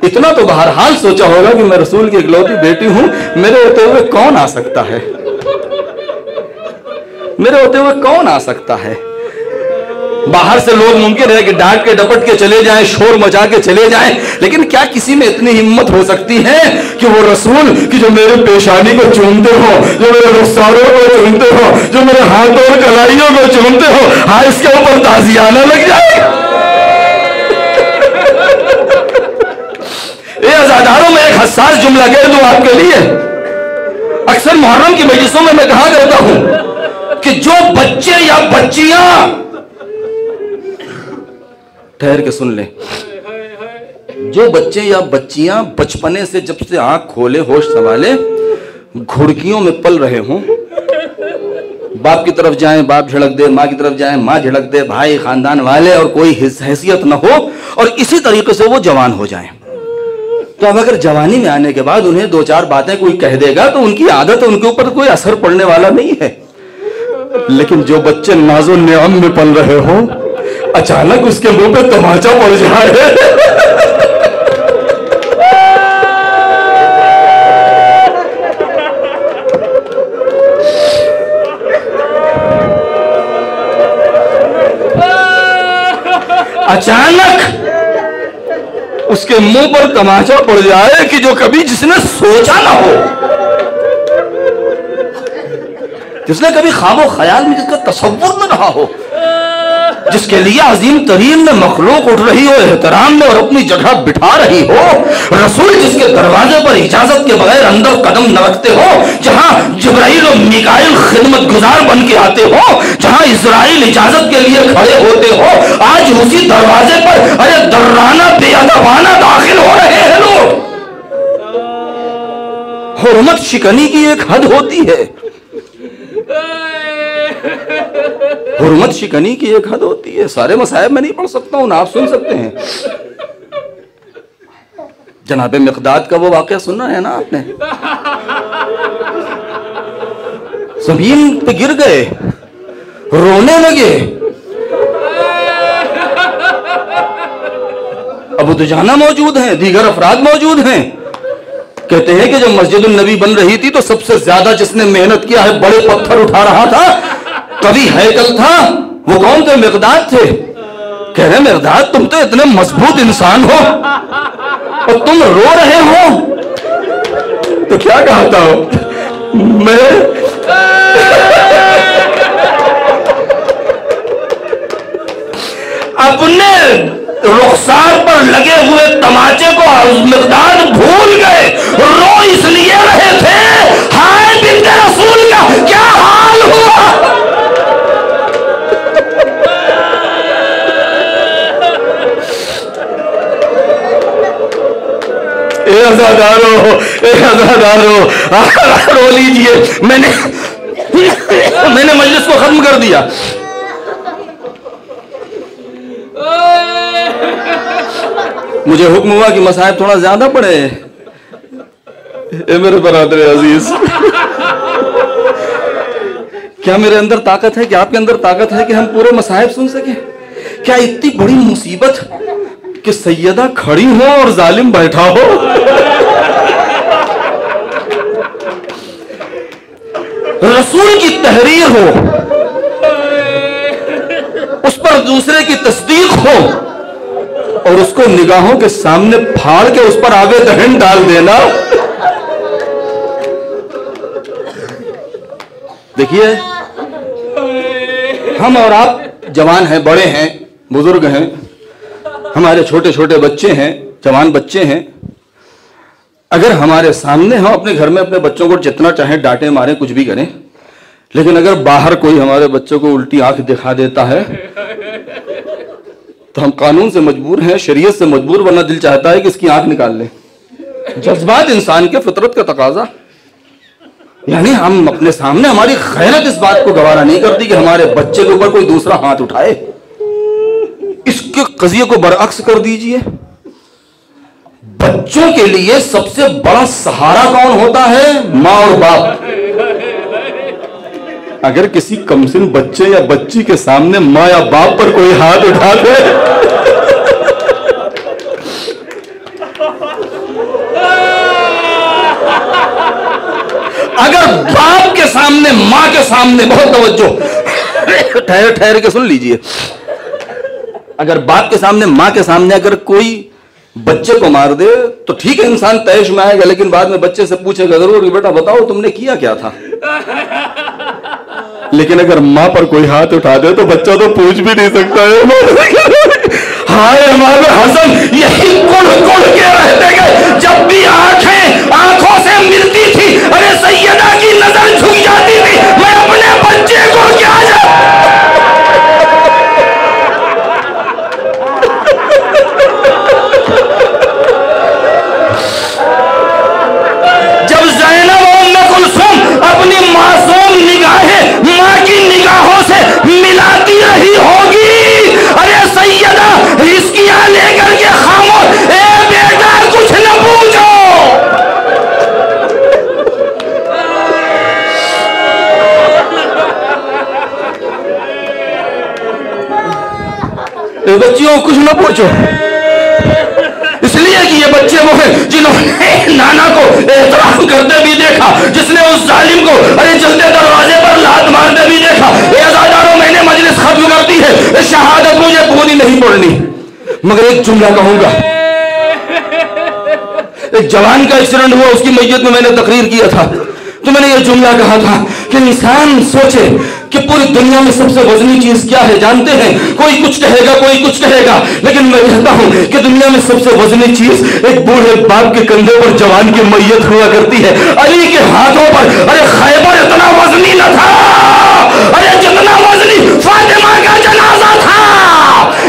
इतना तो बहरहाल सोचा होगा कि मैं रसूल की इकलौती बेटी हूं, मेरे होते हुए कौन आ सकता है, मेरे होते हुए कौन आ सकता है। बाहर से लोग मुमकिन है कि डांट के डपट के चले जाएं, शोर मचा के चले जाएं, लेकिन क्या किसी में इतनी हिम्मत हो सकती है कि वो रसूल कि जो मेरे पेशानी को चूमते हो, जो मेरे रुखसारों को चूमते हो, जो मेरे हाथों और कलाइयों को चूमते हो, हाँ इसके ऊपर ताजियाना लग जाए। ये अज़ादारों में एक हसास जुमला कह दूं आपके लिए। अक्सर मुहर्रम की मजलिसों में मैं कहा करता हूं कि जो बच्चे या बच्चियां, ठहर के सुन ले, जो बच्चे या बच्चियां बचपने से जब से आंख खोले होश संभाले घुड़कियों में पल रहे हों, बाप की तरफ जाएं बाप झड़क दे, माँ की तरफ जाएं माँ झड़क दे, भाई खानदान वाले और कोई हैसियत न हो, और इसी तरीके से वो जवान हो जाएं, तो अब अगर जवानी में आने के बाद उन्हें 2-4 बातें कोई कह देगा तो उनकी आदत, उनके ऊपर कोई असर पड़ने वाला नहीं है। लेकिन जो बच्चे नाज़ो नियाम में पल रहे हो, अचानक उसके मुंह पे तमाचा पड़ जाए अचानक उसके मुंह पर तमाचा पड़ जाए कि जो कभी जिसने सोचा ना हो, जिसने कभी ख्वाबो ख्याल में जिसका तसव्वुर न रहा हो, जिसके लिए अजीम तरीन में मखलूक उठ रही हो एहतराम में और अपनी जगह बिठा रही हो, रसूल जिसके दरवाजे पर इजाजत के बगैर अंदर कदम न रखते हो, जहां जिब्राइल और मिकाइल खिदमत गुजार बन के आते हो, जहां इजराइल इजाजत के लिए खड़े होते हो, आज उसी दरवाजे पर अरे दर्राना बेअदबाना दाखिल हो रहे हैं लोग। हुर्मत शिकनी की एक हद होती है, हुर्मत शिकनी की एक हद होती है। सारे मसाइब में नहीं पढ़ सकता हूं ना, आप सुन सकते हैं। जनाब मिक़दाद का वो वाक़या सुना है ना आपने, जमीन पे गिर गए, रोने लगे। अबू दुजाना मौजूद हैं, दीगर अफराद मौजूद हैं। कहते हैं कि जब मस्जिदुल नबी बन रही थी तो सबसे ज्यादा जिसने मेहनत किया है, बड़े पत्थर उठा रहा था, कभी हैकल था। वो कौन थे? मिक़दाद थे। कह रहे मिक़दाद तुम तो इतने मजबूत इंसान हो और तुम रो रहे हो। तो क्या कहता हो? मैं अपने रुखसार पर लगे हुए तमाचे को मिक़दाद भूल गए, रो इसलिए रहे थे, हाय बिन्ते रसूल का क्या हाल हुआ। अज़ादारो रो लीजिए। मैंने मजलिस को खत्म कर दिया। मुझे हुक्म हुआ कि मसाइब थोड़ा ज्यादा पड़े। मेरे बरादर अजीज, क्या मेरे अंदर ताकत है, क्या आपके अंदर ताकत है कि हम पूरे मसाइब सुन सके? क्या इतनी बड़ी मुसीबत कि सैयदा खड़ी हो और जालिम बैठा हो? रसूल की तहरीर हो, उस पर दूसरे की तस्दीक हो और उसको निगाहों के सामने फाड़ के उस पर आगे दहन डाल देना। देखिए, हम और आप जवान हैं, बड़े हैं, बुजुर्ग हैं, हमारे छोटे छोटे बच्चे हैं, जवान बच्चे हैं। अगर हमारे सामने हम अपने घर में अपने बच्चों को जितना चाहे डांटे मारे कुछ भी करें, लेकिन अगर बाहर कोई हमारे बच्चों को उल्टी आंख दिखा देता है तो हम कानून से मजबूर हैं, शरीयत से मजबूर, वरना दिल चाहता है कि इसकी आंख निकाल ले। जज्बात इंसान के, फितरत का तकाजा। यानी हम अपने सामने, हमारी खैरत इस बात को गवारा नहीं करती कि हमारे बच्चे के ऊपर कोई दूसरा हाथ उठाए। इसके कजिए को बरअक्स कर दीजिए। बच्चों के लिए सबसे बड़ा सहारा कौन होता है? माँ और बाप। अगर किसी कमसिन बच्चे या बच्ची के सामने माँ या बाप पर कोई हाथ उठा दे, अगर बाप के सामने, माँ के सामने, बहुत तवज्जो, ठहर ठहर के सुन लीजिए, अगर बाप के सामने, माँ के सामने अगर कोई बच्चे को मार दे तो ठीक है, इंसान तैश में आएगा, लेकिन बाद में बच्चे से पूछेगा जरूर कि बेटा बताओ तुमने किया क्या था। लेकिन अगर माँ पर कोई हाथ उठा दे तो बच्चा तो पूछ भी नहीं सकता है। हाय हमारे हसन यही कुड़ कुड़ के रहते गए। जब भी आंखें आंखों से मिलती थी, अरे सैयदा की नजर झुक जाती थी, मैं अपने बच्चे को क्या जब ज़ैनब और उम्मे कुलसूम अपनी मासूम निगाहें माँ की निगाहों से मिलाती रही होगी, अरे सैयदा हिस्कियां लेकर के खामोश, ए बेटा कुछ न पूछो। बच्चियों कुछ न पूछो, इसलिए कि ये बच्चे वो हैं जिन्होंने नाना को एहतराम करते भी देखा, जिसने उस जालिम को अरे चलते दरवाजे पर लात मारते भी देखा। अज़ादारों, मैंने मजलिस खत्म कर दी है, शहादत मुझे पूरी नहीं पढ़नी, मगर एक जुमला कहूंगा। एक जवान का एक्सीडेंट हुआ, उसकी मैयत में मैंने तकरीर किया था, तो मैंने ये जुमला कहा था कि इंसान सोचे कि पूरी दुनिया में सबसे वजनी चीज क्या है जानते हैं? कोई कुछ कहेगा, कोई कुछ कहेगा, लेकिन मैं कहता हूं कि दुनिया में सबसे वजनी चीज एक बूढ़े बाप के कंधे पर जवान की मैयत हुआ करती है। अली के हाथों पर अरे खैबर इतना वजनी न था, अरे जितना वजनी फातिमा का जनाजा था,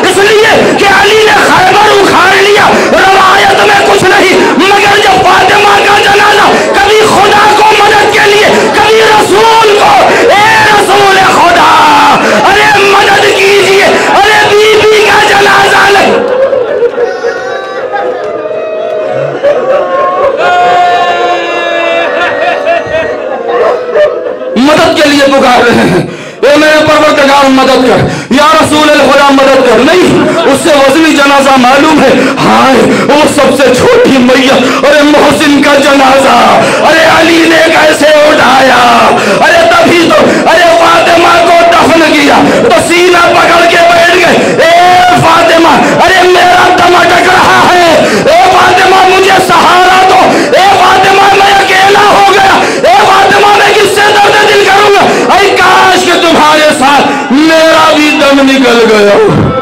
इसलिए कि अली ने खैबर उखाड़ लिया। रवायत में कुछ नहीं, मगर जब फातिमा का जनाजा कभी खुदा को मदद के लिए, कभी रसूल को, ए रसूल खुदा अरे मदद कीजिए, अरे बीबी का जनाजा नहीं, मदद के लिए पुकार रहे हैं। मदद कर, या रसूल खुदा मदद कर। नहीं, उससे वज़नी जनाजा मालूम है। हाय वो सबसे छोटी मैयत, अरे मोहसिन का जनाजा, अरे अली ने कैसे उठाया। अरे तभी तो अरे फातिमा को दफन किया तो सीना पकड़ के बैठ गए। ए फातिमा, अरे मेरा दम अटक रहा है, ए फातिमा मुझे सहारा दो, ए फातिमा मैं अकेला हो गया, ए फातिमा मैं किससे दर्द दिल करूंगा। अरे काश कि तुम्हारे साथ मेरा भी दम निकल गया।